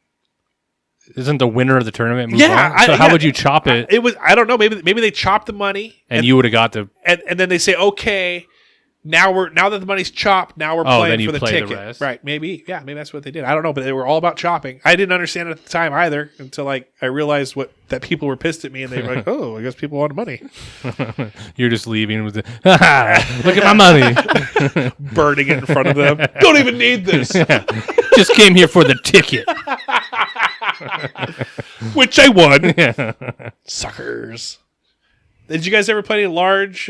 isn't the winner of the tournament move on? So how would you chop it? It was, I don't know. Maybe they chopped the money. And you would have got the... And then they say, okay... Now that the money's chopped, now we're playing for the ticket. The rest. Right, maybe that's what they did. I don't know, but they were all about chopping. I didn't understand it at the time either until I realized that people were pissed at me and they were like, "Oh, I guess people wanted money." You're just leaving with the look at my money, burning it in front of them. Don't even need this. Yeah. Just came here for the ticket, which I won. Yeah. Suckers. Did you guys ever play any large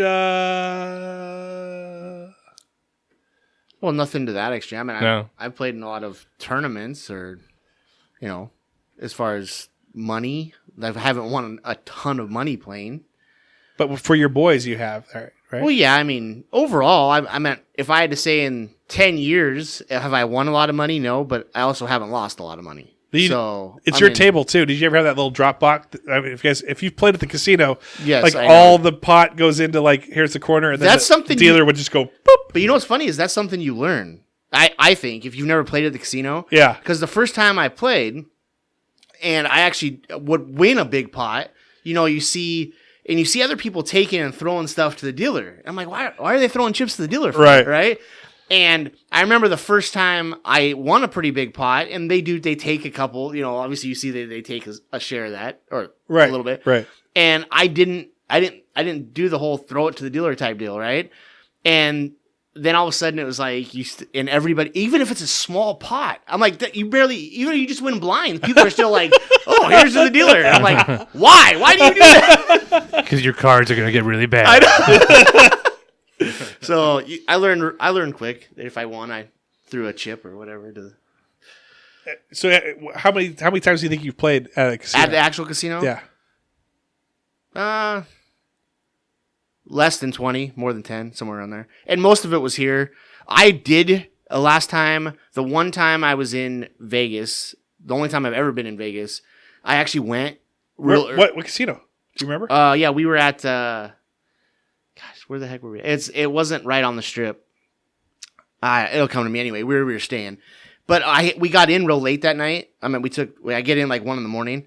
Well, nothing to that extreme. I mean, No. I've played in a lot of tournaments, or as far as money, I haven't won a ton of money playing. But for your boys, you have, right? Well, yeah. I mean, overall, I meant if I had to say in 10 years, have I won a lot of money? No, but I also haven't lost a lot of money. So it's your table too. Did you ever have that little drop box? I mean, if you've played at the casino, yes, like all the pot goes into like here's the corner, and then that's something dealer would just go boop. But you know what's funny is that's something you learn. I think if you've never played at the casino, Yeah. because the first time I played, and I actually would win a big pot, you see other people taking and throwing stuff to the dealer. I'm like, why are they throwing chips to the dealer? Right. And I remember the first time I won a pretty big pot, and they take a couple. Obviously you see they take a share of that, or a little bit. Right. And I didn't do the whole throw it to the dealer type deal, right? And then all of a sudden it was like and everybody, even if it's a small pot, I'm like, you just win blind. People are still like, oh, here's to the dealer. I'm like, why? Why do you do that? Because your cards are going to get really bad. I know. So I learned quick that if I won, I threw a chip or whatever to the. So how many times do you think you've played at a casino? At the actual casino? Yeah. Less than 20, more than 10, somewhere around there. And most of it was here. I did the one time I was in Vegas, the only time I've ever been in Vegas, I actually went. What casino? Do you remember? Yeah, we were at, where the heck were we? It wasn't right on the strip. It'll come to me anyway, where we were staying. But we got in real late that night. I mean, I get in like 1 a.m.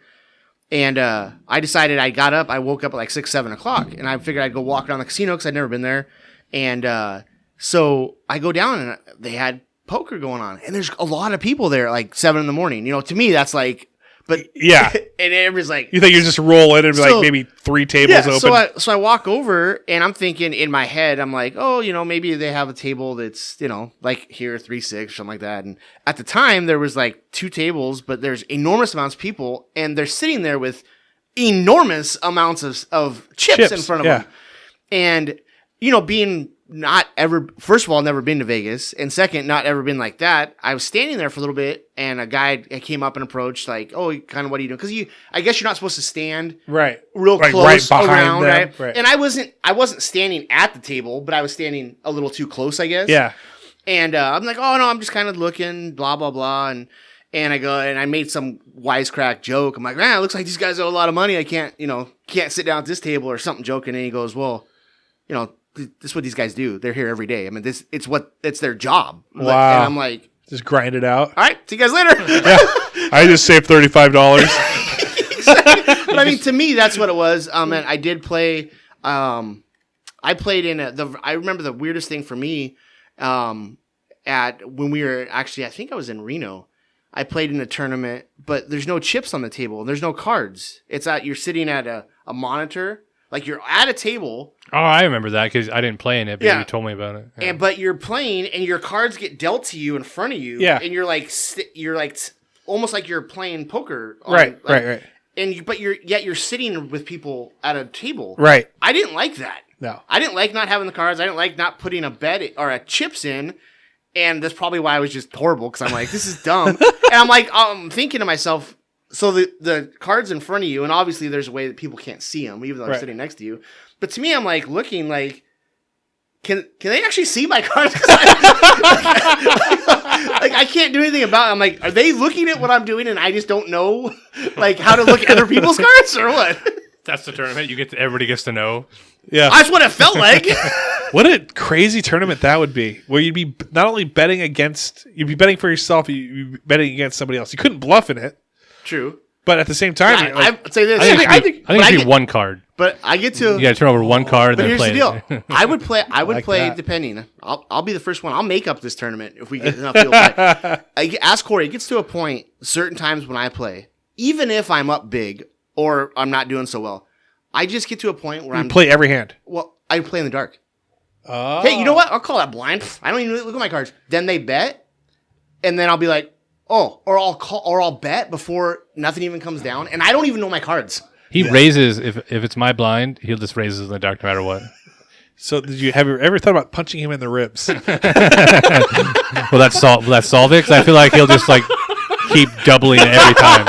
And I decided I woke up at like 6, 7 o'clock, and I figured I'd go walk around the casino because I'd never been there. And so I go down, and they had poker going on, and there's a lot of people there at like 7 a.m. To me, that's like, but yeah. And everybody's like, you think you just roll in and be like maybe 3 tables open? So I walk over, and I'm thinking in my head, I'm like, oh, maybe they have a table that's, like here, 3-6, something like that. And at the time, there was like 2 tables, but there's enormous amounts of people, and they're sitting there with enormous amounts of chips in front of them. And, being first of all, never been to Vegas, and second, not ever been like that. I was standing there for a little bit, and a guy came up and approached, like, oh, kind of, what are you doing? Because I guess you're not supposed to stand real close around, right? And I wasn't standing at the table, but I was standing a little too close, I guess. Yeah. And I'm like, oh no, I'm just kind of looking, blah blah blah, and I go and I made some wisecrack joke. I'm like, man, it looks like these guys owe a lot of money. I can't sit down at this table or something, joking. And he goes, well, this is what these guys do. They're here every day. I mean, it's their job. Wow. And I'm like, just grind it out. All right, see you guys later. Yeah. I just saved $35. But I mean, to me, that's what it was. And I did play. I played in I remember the weirdest thing for me. When we were actually, I think I was in Reno. I played in a tournament, but there's no chips on the table. There's no cards. You're sitting at a monitor. Like you're at a table. Oh, I remember that because I didn't play in it, but you told me about it. Yeah. But you're playing, and your cards get dealt to you in front of you. Yeah. And you're like almost like you're playing poker. Right. But you're sitting with people at a table. Right. I didn't like that. No. I didn't like not having the cards. I didn't like not putting a bet or a chips in. And that's probably why I was just horrible, because I'm like, this is dumb. And I'm thinking to myself, so the card's in front of you, and obviously there's a way that people can't see them, even though they're sitting next to you. But to me, I'm like looking like, can they actually see my cards? I can't do anything about it. I'm like, are they looking at what I'm doing, and I just don't know like how to look at other people's cards or what? That's the tournament. Everybody gets to know. Yeah, that's what it felt like. What a crazy tournament that would be, where you'd be not only betting you'd be betting for yourself, you'd be betting against somebody else. You couldn't bluff in it. True. But at the same time, I'd say this. I think it'd be one card. But I get to. You got to turn over one card and then play. But here's the deal. I would play. That. Depending. I'll be the first one. I'll make up this tournament if we get enough field play. Ask Corey. It gets to a point certain times when I play, even if I'm up big or I'm not doing so well, I just get to a point where I play every hand. Well, I play in the dark. Oh. Hey, you know what? I'll call that blind. I don't even look at my cards. Then they bet, and then I'll be like, oh, or I'll bet before nothing even comes down, and I don't even know my cards. He raises if it's my blind, he'll just raise in the dark no matter what. So have you ever thought about punching him in the ribs? Will that solve it? Because I feel like he'll just like keep doubling it every time.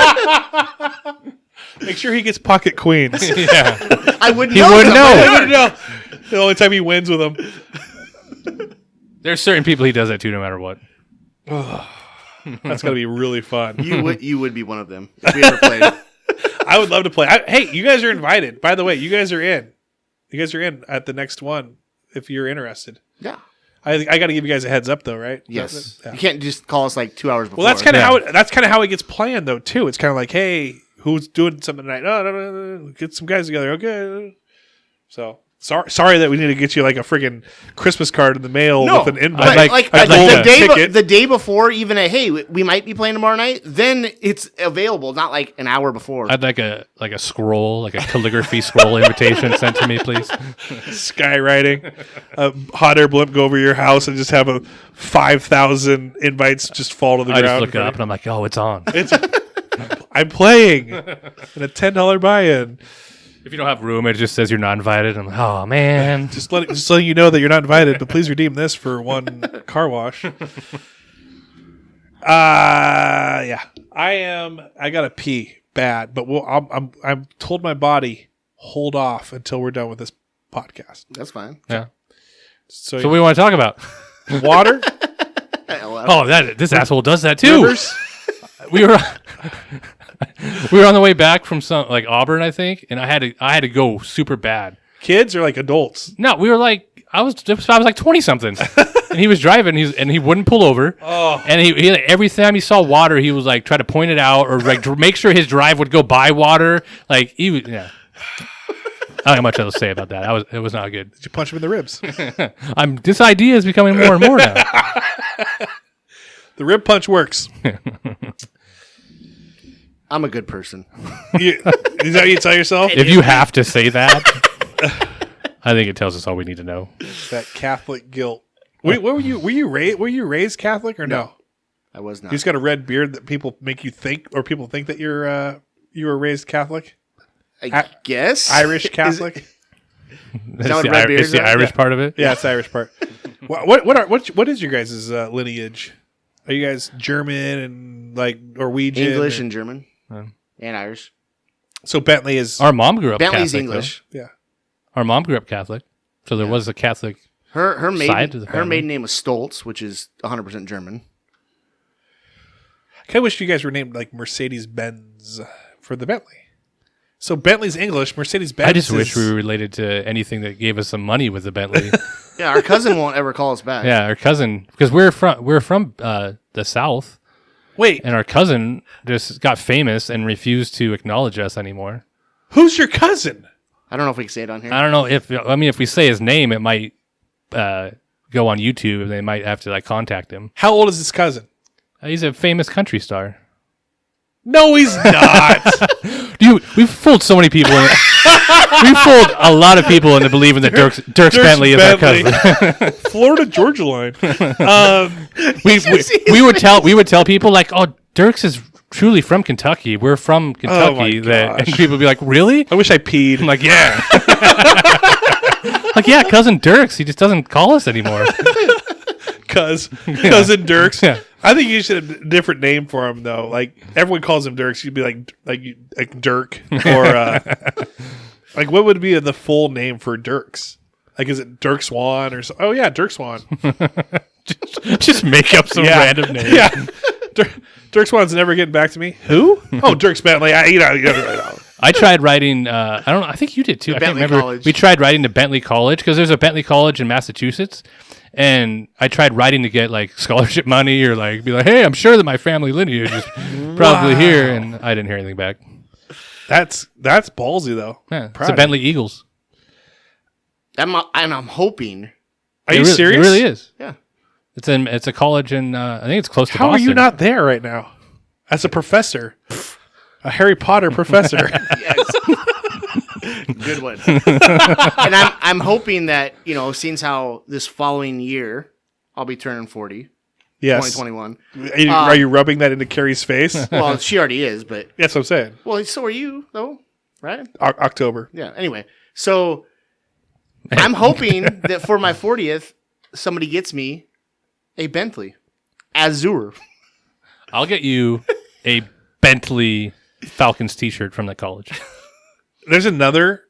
Make sure he gets pocket queens. Yeah, I wouldn't he know. wouldn't know. I wouldn't know. The only time he wins with them. There's certain people he does that to, no matter what. That's gonna be really fun. You would be one of them if we ever played. I would love to play. Hey, you guys are invited. By the way, you guys are in. You guys are in at the next one if you're interested. Yeah. I got to give you guys a heads up though, right? Yes. Yeah. You can't just call us like 2 hours before. Well, that's kind of how it gets planned though too. It's kind of like, hey, who's doing something tonight? No, get some guys together. Okay. So sorry that we need to get you like a friggin' Christmas card in the mail with an invite. The day before, even hey, we might be playing tomorrow night. Then it's available, not like an hour before. I'd like a scroll, like a calligraphy scroll invitation sent to me, please. Skywriting, a hot air blimp go over your house and just have a 5,000 invites just fall to the I ground. just look it up and I'm like, oh, it's on. I'm playing in a $10 buy-in. If you don't have room, it just says you're not invited. I'm like, oh man. Just letting you know that you're not invited, but please redeem this for one car wash. Yeah, I gotta pee bad, but I'm told my body hold off until we're done with this podcast. That's fine. Yeah. So what do we want to talk about? water. Oh, this asshole does that too. Rivers? We were on the way back from some like Auburn, I think, and I had to go super bad. Kids or like adults? No, we were like I was like 20 something, and he was driving. And he wouldn't pull over. Oh, and he every time he saw water, he was like try to point it out or like make sure his drive would go by water. Like he was, yeah. I don't have much else to say about that. It was not good. Did you punch him in the ribs? This idea is becoming more and more now. The rib punch works. I'm a good person. Is that what you tell yourself? If you have to say that, I think it tells us all we need to know. That Catholic guilt. Wait, what were you? Were you raised Catholic or no? I was not. You just got a red beard that people make you think, or people think that you were raised Catholic. I guess Irish Catholic. That's the Irish part of it. Yeah, it's the Irish part. What is your guys' lineage? Are you guys German and like Norwegian? English and German and Irish. So Bentley is our mom grew up. Bentley's Catholic, English. Though. Yeah, our mom grew up Catholic, so there was a Catholic. Her side to the family. her maiden name was Stoltz, which is 100% German. I kind of wish you guys were named like Mercedes Benz for the Bentley. So Bentley's English, Mercedes Benz. I just wish we were related to anything that gave us some money with the Bentley. Yeah, our cousin won't ever call us back. Yeah, our cousin, because we're from the South. Wait, and our cousin just got famous and refused to acknowledge us anymore. Who's your cousin? I don't know if we can say it on here. I don't know if we say his name, it might go on YouTube, and they might have to like contact him. How old is this cousin? He's a famous country star. No, he's not. Dude, we've fooled so many people. We've fooled a lot of people into believing that Dirks Bentley is our cousin. Florida Georgia line. We would tell people like, oh, Dirks is truly from Kentucky. We're from Kentucky. And people would be like, really? I wish I peed. I'm like, yeah. Like, yeah, cousin Dirks. He just doesn't call us anymore. Cousin Dirks. Yeah. I think you should have a different name for him though. Like everyone calls him Dirks. You'd be like Dirk or like what would be the full name for Dirks? Like is it Dirk Swan or so? Oh yeah, Dirk Swan. just make up some random name. Yeah. Dirk Swan's never getting back to me. Who? Oh, Dirks Bentley. I tried writing. I don't know. I think you did too. I can't remember. College. We tried writing to Bentley College because there's a Bentley College in Massachusetts, and I tried writing to get like scholarship money or like be like, hey, I'm sure that my family lineage is probably here, and I didn't hear anything back. That's ballsy though. Yeah, it's the Bentley Eagles. I'm hoping. Are you serious? It really is. Yeah. It's a college in I think it's close to How Boston. are you not there right now? As a professor. A Harry Potter professor. Yes. Good one. And I'm hoping that, seeing how this following year I'll be turning 40. Yes. 2021. Are you rubbing that into Carrie's face? Well, she already is, but That's what I'm saying. well, so are you though, right? October. Yeah. Anyway, so I'm hoping that for my 40th, somebody gets me a Bentley Azure. I'll get you a Bentley Falcons T-shirt from the college. There's another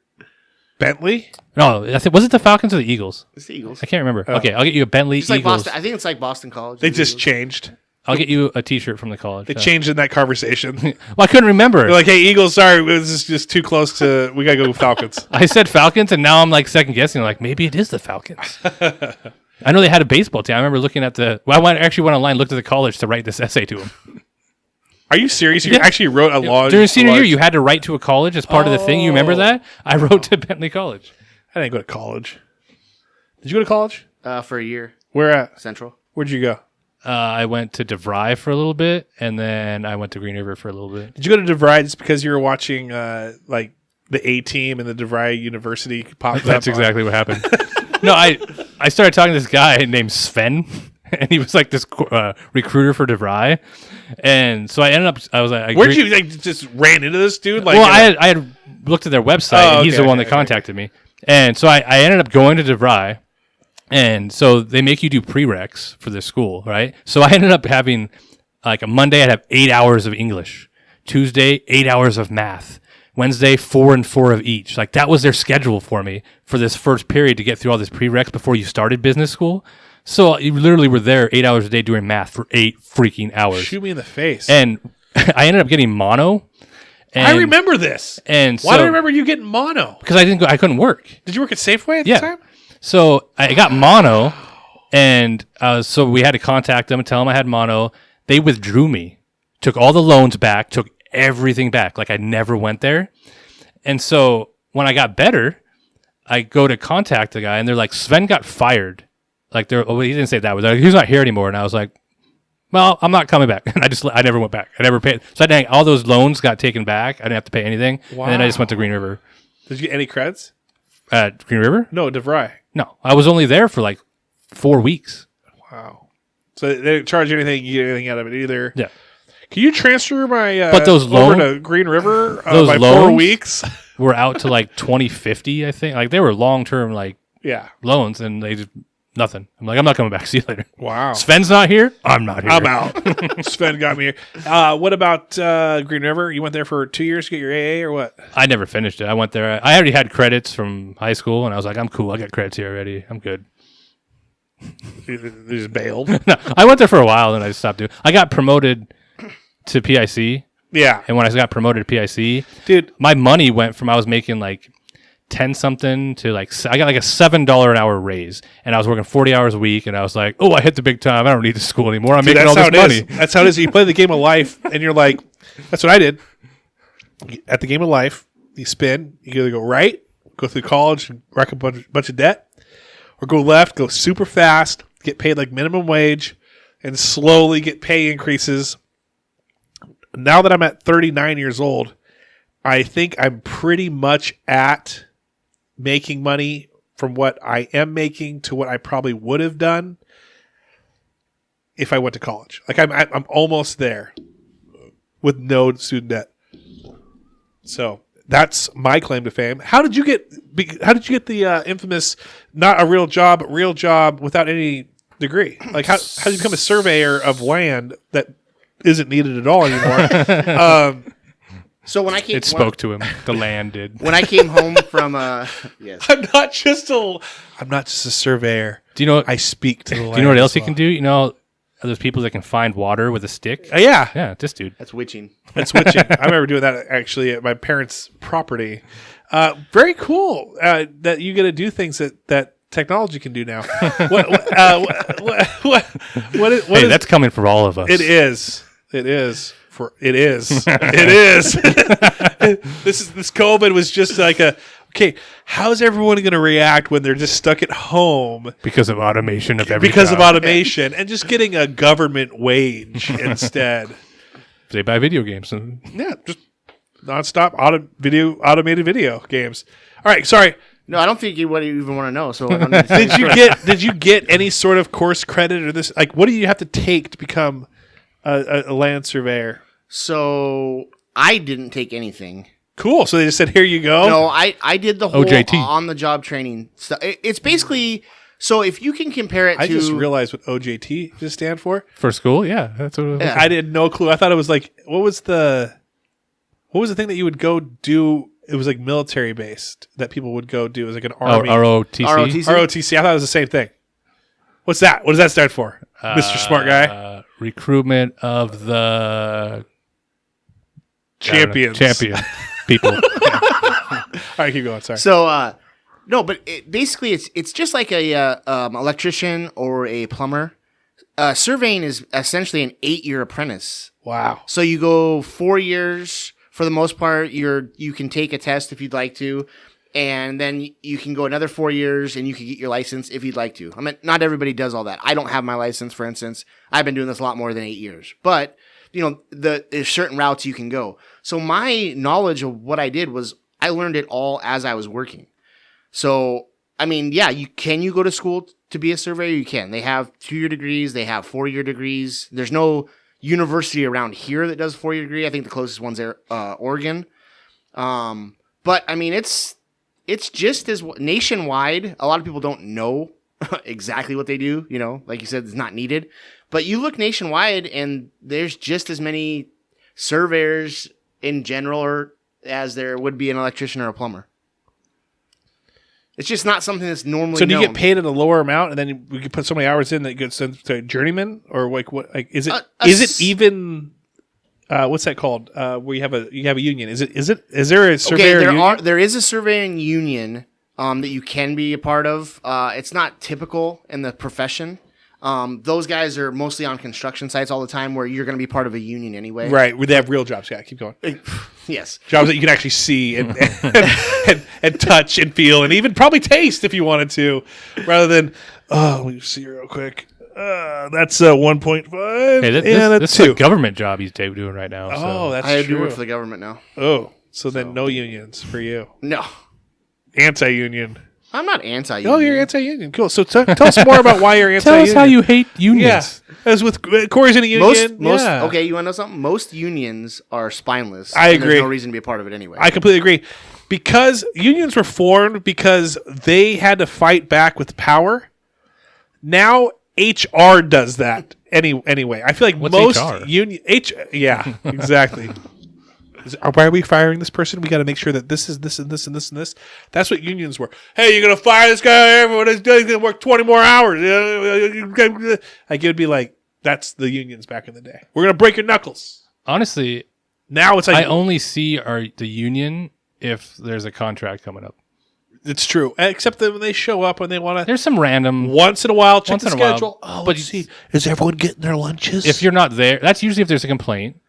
Bentley. No, was it the Falcons or the Eagles? It's the Eagles. I can't remember. Okay, I'll get you a Bentley It's like Eagles. Boston. I think it's like Boston College. They just changed. I'll get you a T-shirt from the college. They changed in that conversation. Well, I couldn't remember. They're like, "Hey, Eagles, sorry, this is just too close to. We gotta go Falcons." I said Falcons, and now I'm like second guessing. Like maybe it is the Falcons. I know they had a baseball team. I remember looking at actually went online, looked at the college to write this essay to them. Are you serious? You actually wrote a long During senior year, you had to write to a college as part of the thing. You remember that? I wrote to Bentley College. I didn't go to college. Did you go to college? for a year. Where at? Central. Where'd you go? I went to DeVry for a little bit, and then I went to Green River for a little bit. Did you go to DeVry just because you were watching like the A-Team and the DeVry University popped up? That's exactly what happened. No, I started talking to this guy named Sven, and he was like this recruiter for DeVry, and so I was like, where'd you just ran into this dude? Like, well, I had looked at their website, and he's the one that contacted me, and so I ended up going to DeVry. And so they make you do prereqs for this school, right? So I ended up having, like, a Monday I'd have 8 hours of English. Tuesday, 8 hours of math. Wednesday, 4 and 4 of each. Like, that was their schedule for me for this first period to get through all this prereqs before you started business school. So you literally were there 8 hours a day doing math for 8 freaking hours. Shoot me in the face. And I ended up getting mono. And, I remember this. And why do I remember you getting mono? Because I couldn't work. Did you work at Safeway at the time? So I got mono, and so we had to contact them and tell them I had mono. They withdrew me, took all the loans back, took everything back. Like I never went there. And so when I got better, I go to contact the guy, and they're like, Sven got fired. Like he didn't say that. They're like, he's not here anymore. And I was like, well, I'm not coming back. And I never went back. I never paid. So all those loans got taken back. I didn't have to pay anything. Wow. And then I just went to Green River. Did you get any credits? At Green River? No, DeVry. No, I was only there for like 4 weeks. Wow. So they didn't charge anything, you get anything out of it either. Yeah. Can you transfer my but those over to Green River those by loans 4 weeks? Were out to like 2050, I think. Like they were long-term loans, and they just nothing. I'm like, I'm not coming back. See you later. Wow. Sven's not here. I'm not here. I'm out. Sven got me here. What about Green River? You went there for 2 years to get your AA or what? I never finished it. I went there. I already had credits from high school, and I was like, I'm cool. I got credits here already. I'm good. You just bailed? No, I went there for a while, and I just stopped doing. I got promoted to PIC. Yeah. And when I got promoted to PIC, dude, my money went from I was making like 10 something to like I got like a $7 an hour raise, and I was working 40 hours a week, and I was like, oh, I hit the big time. I don't need the school anymore. I'm making all this money. That's how it is. You play the game of life, and you're like, that's what I did. At the game of life, you spin. You either go right, go through college, and rack up a bunch of debt, or go left, go super fast, get paid like minimum wage, and slowly get pay increases. Now that I'm at 39 years old, I think I'm pretty much at making money from what I am making to what I probably would have done if I went to college. Like I'm almost there with no student debt. So that's my claim to fame. How did you get the infamous not a real job, but real job without any degree? Like how did you become a surveyor of land that isn't needed at all anymore? So when I came, spoke to him. The land did. When I came home from, yes, I'm not just a surveyor. Do you know? I speak to the land. Do you know what else he can do? You know, those people that can find water with a stick. Yeah, yeah. This dude. That's witching. That's witching. I remember doing that actually at my parents' property. Very cool that you get to do things that technology can do now. What is, that's coming from all of us. It is. This COVID was just like okay, how's everyone going to react when they're just stuck at home because of automation of everything? Because of automation and just getting a government wage instead. They buy video games. Yeah, just nonstop automated video games. All right, sorry. No, I don't think you even want to know. So I don't need to did you get any sort of course credit or this? Like, what do you have to take to become a land surveyor? So I didn't take anything Cool. So they just said, "Here you go." No, I did the whole OJT. on the job training stuff. It's basically so if you can compare it to. I just realized what OJT just stand for. For school, yeah, that's what it was. Yeah. I had no clue. I thought it was like what was the thing that you would go do? It was like military based that people would go do. It was like an army ROTC. ROTC. I thought it was the same thing. What's that? What does that stand for, Mr. Smart Guy? Recruitment of the Champions. champion people. All right, keep going. Sorry. So no, but basically it's just like a electrician or a plumber. Surveying is essentially an 8-year apprentice. Wow. So you go 4 years for the most part. You can take a test if you'd like to, and then you can go another 4 years and you can get your license if you'd like to. I mean, not everybody does all that. I don't have my license, for instance. I've been doing this a lot more than 8 years, but there's certain routes you can go. So my knowledge of what I did was I learned it all as I was working. So, I mean, yeah, you go to school to be a surveyor? You can. They have 2-year degrees. They have 4-year degrees. There's no university around here that does 4-year degree. I think the closest one's Oregon. But I mean, it's just as nationwide. A lot of people don't know exactly what they do. Like you said, it's not needed. But you look nationwide, and there's just as many surveyors in general as there would be an electrician or a plumber. It's just not something that's normally So do you known. get paid at a lower amount, and then we can put so many hours in that gets sent to journeyman, or like what? Like is it even? What's that called? Where you have a union? Is there a surveyor? Okay, there is a surveying union that you can be a part of. It's not typical in the profession. Those guys are mostly on construction sites all the time, where you're going to be part of a union anyway. Right, where they have real jobs. Yeah, keep going. Yes, Jobs that you can actually see and touch and feel and even probably taste if you wanted to, rather than let me see real quick. That's 1.5. Hey, that's this is 2. a government job he's doing right now. Oh, that's I true. do work for the government now. Oh, so then no unions for you. No, Anti-union. I'm not anti-union. Oh, you're anti-union. Cool. So tell us more about why you're Tell anti-union. us how you hate unions. Yeah. As with Corey's in a union. Most yeah. okay, you want to know something? Most unions are spineless. I and agree. There's no reason to be a part of it anyway. I completely agree. Because unions were formed because they had to fight back with power. Now HR does that anyway. I feel like What's most HR? Yeah, exactly. Why are we firing this person? We got to make sure that this is this and this and this and this. That's what unions were. Hey, you're gonna fire this guy? Everyone is gonna work 20 more hours. Like it would be like that's the unions back in the day. We're gonna break your knuckles. Honestly, Now it's like I only see the union if there's a contract coming up. it's true, except that when they show up and they want to There's some random. once in a while check Once the in a while. schedule. Oh, But let's see. Is everyone getting their lunches? If you're not there, that's usually if there's a complaint.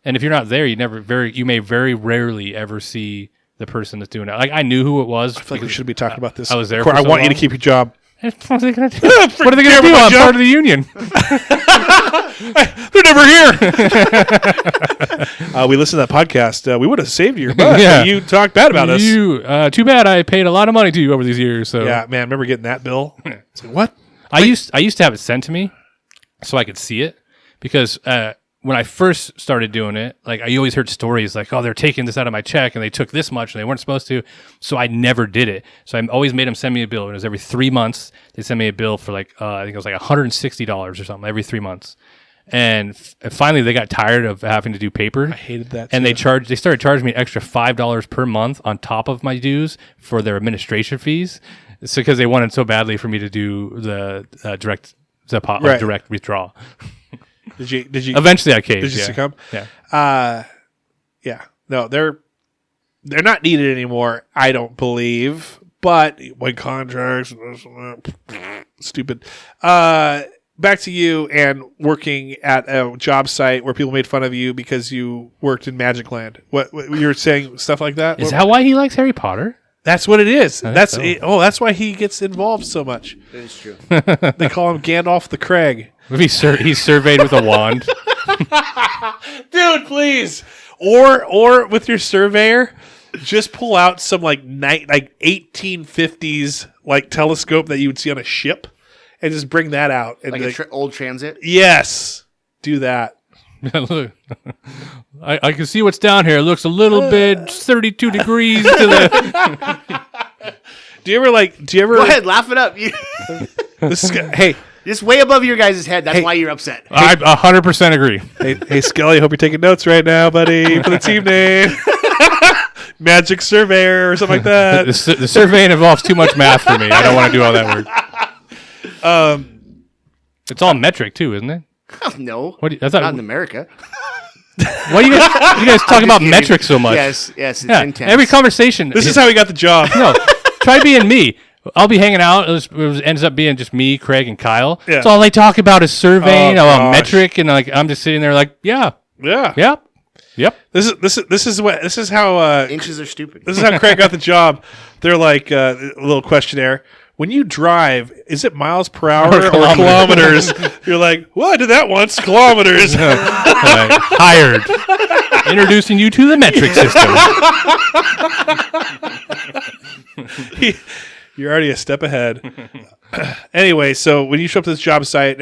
And if you're not there, you may very rarely ever see the person that's doing it. Like I knew who it was. I feel like we should be talking about this. I was there Corey, for I so want you to long. keep your job. What are they going to do? What are they going to do? my I'm job. part of the union. They're never here. We listened to that podcast. We would have saved your butt. Yeah. You talked bad about us. Too bad I paid a lot of money to you over these years. So Yeah, man. Remember getting that bill? It's like, what? I used to have it sent to me so I could see it because when I first started doing it, like I always heard stories like, oh, they're taking this out of my check and they took this much and they weren't supposed to. So I never did it. So I always made them send me a bill. And it was every 3 months. They send me a bill for like, I think it was like $160 or something every 3 months. And finally they got tired of having to do paper. I hated that. And too. they started charging me an extra $5 per month on top of my dues for their administration fees. So because they wanted so badly for me to do the direct withdrawal. Did you Eventually I caved. Did you yeah. succumb? Yeah. Yeah. No, they're not needed anymore, I don't believe. But when contracts stupid. Back to you and working at a job site where people made fun of you because you worked in Magic Land. What you were saying stuff like that? Is that why he likes Harry Potter? That's what it is. That's so. that's why he gets involved so much. That is true. They call him Gandalf the Craig. Maybe he's surveyed with a wand. Dude, please. Or with your surveyor, just pull out some like 1850s like telescope that you would see on a ship and just bring that out and Like old transit. yes, do that. Look, I can see what's down here. It looks a little bit 32 degrees to the. Do you ever Go ahead, laugh it up. this is, hey, Just way above your guys' head. That's why you're upset. I 100% agree. hey, Skelly, I hope you're taking notes right now, buddy, for the team name. Magic Surveyor or something like that. The surveying involves too much math for me. I don't want to do all that work. It's all metric too, isn't it? No, What do you, I thought, not in America. why you guys talk about kidding. metrics so much? Yes, it's Yeah, intense. every conversation. This is how he got the job. No, try being me. I'll be hanging out. It ends up being just me, Craig, and Kyle. Yeah. So all they talk about is surveying, gosh. metric, and like I'm just sitting there like, yeah, Yeah. yep. This is how Inches are stupid. this is how Craig got the job. They're like a little questionnaire. When you drive, is it miles per hour or kilometers? You're like, well, I did that once. Kilometers. Hired. Introducing you to the metric system. You're already a step ahead. Anyway, so when you show up to this job site,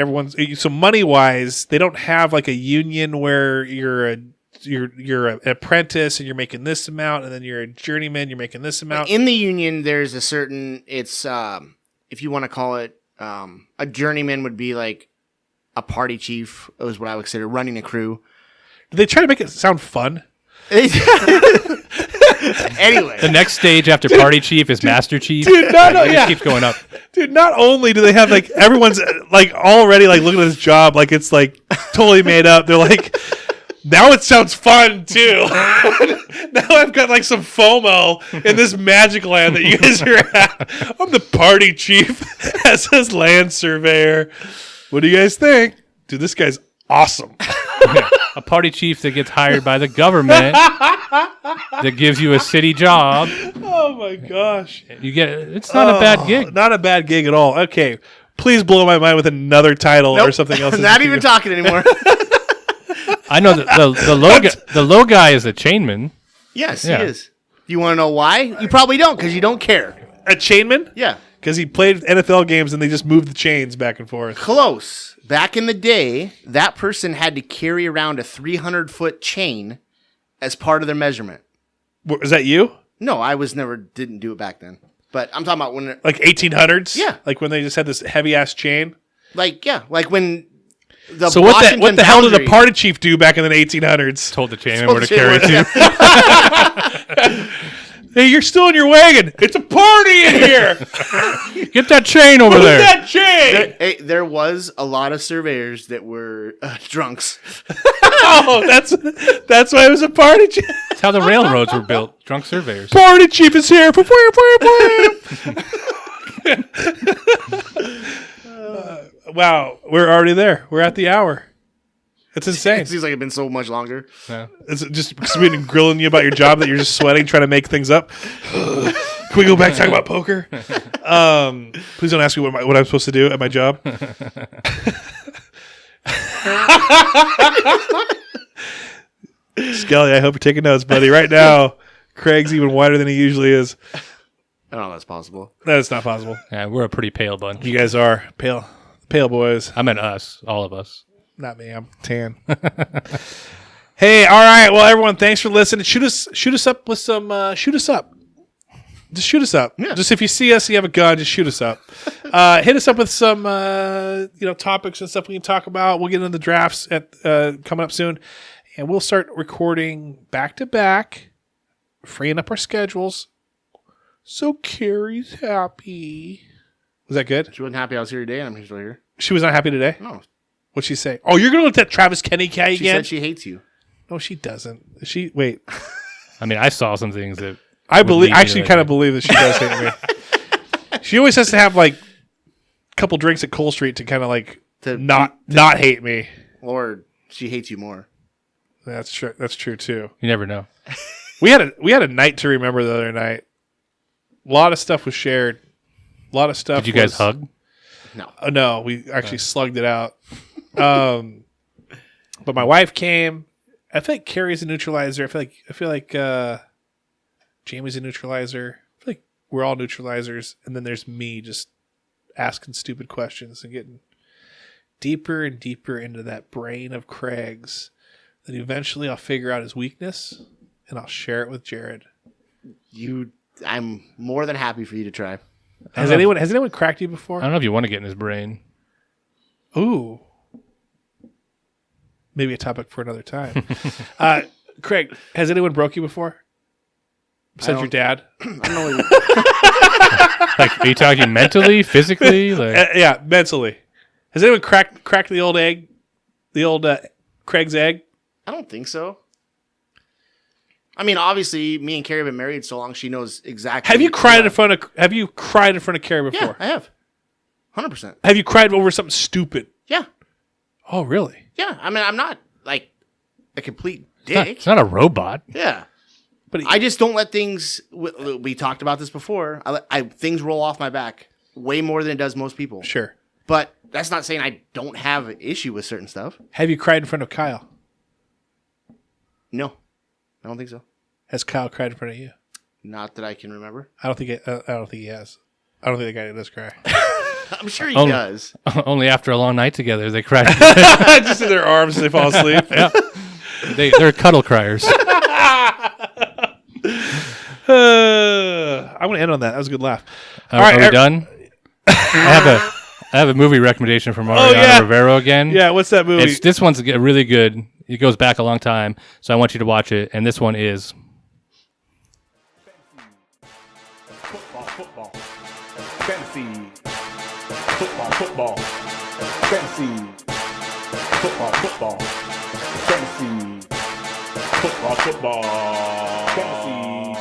so money wise, they don't have like a union where you're an apprentice and you're making this amount, and then you're a journeyman, you're making this amount. In the union, there's a certain. It's if you want to call it a journeyman would be like a party chief. Is what I would consider running a crew. Do they try to make it sound fun? Anyway, The next stage after party chief is master chief. Dude, no, It yeah. just keeps going up. Dude, not only do they have like everyone's like already like looking at this job like it's like totally made up. They're like, now it sounds fun too. Now I've got like some FOMO in this magic land that you guys are at. I'm the party chief as his land surveyor. What do you guys think? Dude, this guy's awesome. Yeah. A party chief that gets hired by the government that gives you a city job. Oh my gosh. You get it's not a bad gig. Not a bad gig at all. Okay. Please blow my mind with another title or something else. Not even talking anymore. I know that the low guy is a chainman. Yes, Yeah. he is. You want to know why? You probably don't, because you don't care. A chainman? Yeah. Because he played NFL games and they just moved the chains back and forth. Close. Back in the day, that person had to carry around a 300-foot chain as part of their measurement. Was that you? No, didn't do it back then. But I'm talking about when, Like 1800s? Yeah. Like when they just had this heavy ass chain? like when the So Washington what the hell did the boundary- party chief do back in the 1800s? Told the chainman Told where to the carry it chainman to. Hey, you're still in your wagon. It's a party in here. Get that chain over Move there. that chain. There was a lot of surveyors that were drunks. Oh, that's why it was a party chief. That's how the railroads were built. Drunk surveyors. Party chief is here. Wow, we're already there. We're at the hour. It's insane. It seems like it's been so much longer. Yeah. It's just because we've been grilling you about your job that you're just sweating, trying to make things up. Can we go back and talk about poker? Please don't ask me what I'm supposed to do at my job. Skelly, I hope you're taking notes, buddy. Right now, Craig's even whiter than he usually is. I don't know if that's possible. That's not possible. Yeah, we're a pretty pale bunch. You guys are pale boys. I meant us, all of us. Not me. I'm tan. Hey, all right. Well, everyone, thanks for listening. Shoot us up with some. Shoot us up. Just shoot us up. Yeah. Just if you see us, you have a gun, just shoot us up. Hit us up with some, topics and stuff we can talk about. We'll get into the drafts coming up soon, and we'll start recording back to back, freeing up our schedules. So Carrie's happy. Was that good? She wasn't happy I was here today, and I'm still here. She was not happy today. No, What'd she say? Oh, you're gonna let that Travis Kenny guy she again? said she hates you. No, she doesn't. Wait. I mean, I saw some things that I would lead me actually to kind of that. believe that she does hate me. She always has to have like a couple drinks at Cole Street to kind of like To- not hate me. Or she hates you more. That's true. That's true too. You never know. We had a night to remember the other night. A lot of stuff was shared. A lot of stuff. Did you guys hug? No. Oh, no, we actually slugged it out. But my wife came. I feel like Carrie's a neutralizer. I feel like Jamie's a neutralizer. I feel like we're all neutralizers. And then there's me just asking stupid questions and getting deeper and deeper into that brain of Craig's. Then eventually I'll figure out his weakness and I'll share it with Jared. I'm more than happy for you to try. Has anyone cracked you before? I don't know if you want to get in his brain. Ooh. Maybe a topic for another time. Craig, has anyone broke you before? Besides your dad? I don't know. Like, are you talking mentally, physically? Like, yeah, mentally. Has anyone cracked the old egg? The old Craig's egg? I don't think so. I mean, obviously, me and Carrie have been married so long; she knows exactly. Have you cried in front of Carrie before? Yeah, I have. 100%. Have you cried over something stupid? Yeah. Oh, really? Yeah. I mean, I'm not like a complete it's dick. not a robot. Yeah. But I just don't let things. We talked about this before. Things roll off my back way more than it does most people. Sure. But that's not saying I don't have an issue with certain stuff. Have you cried in front of Kyle? No, I don't think so. Has Kyle cried in front of you? Not that I can remember. I don't think he has. I don't think the guy does cry. I'm sure he does. Only after a long night together, they cry. Just in their arms as they fall asleep. Yeah. They're cuddle criers. I'm going to end on that. That was a good laugh. All right, are we done? I have a movie recommendation from Mariano Rivero again. Yeah, what's that movie? This one's really good. It goes back a long time, so I want you to watch it. And this one is Football. Fantasy. Football. Fantasy. Football. Fantasy. Football. Fantasy.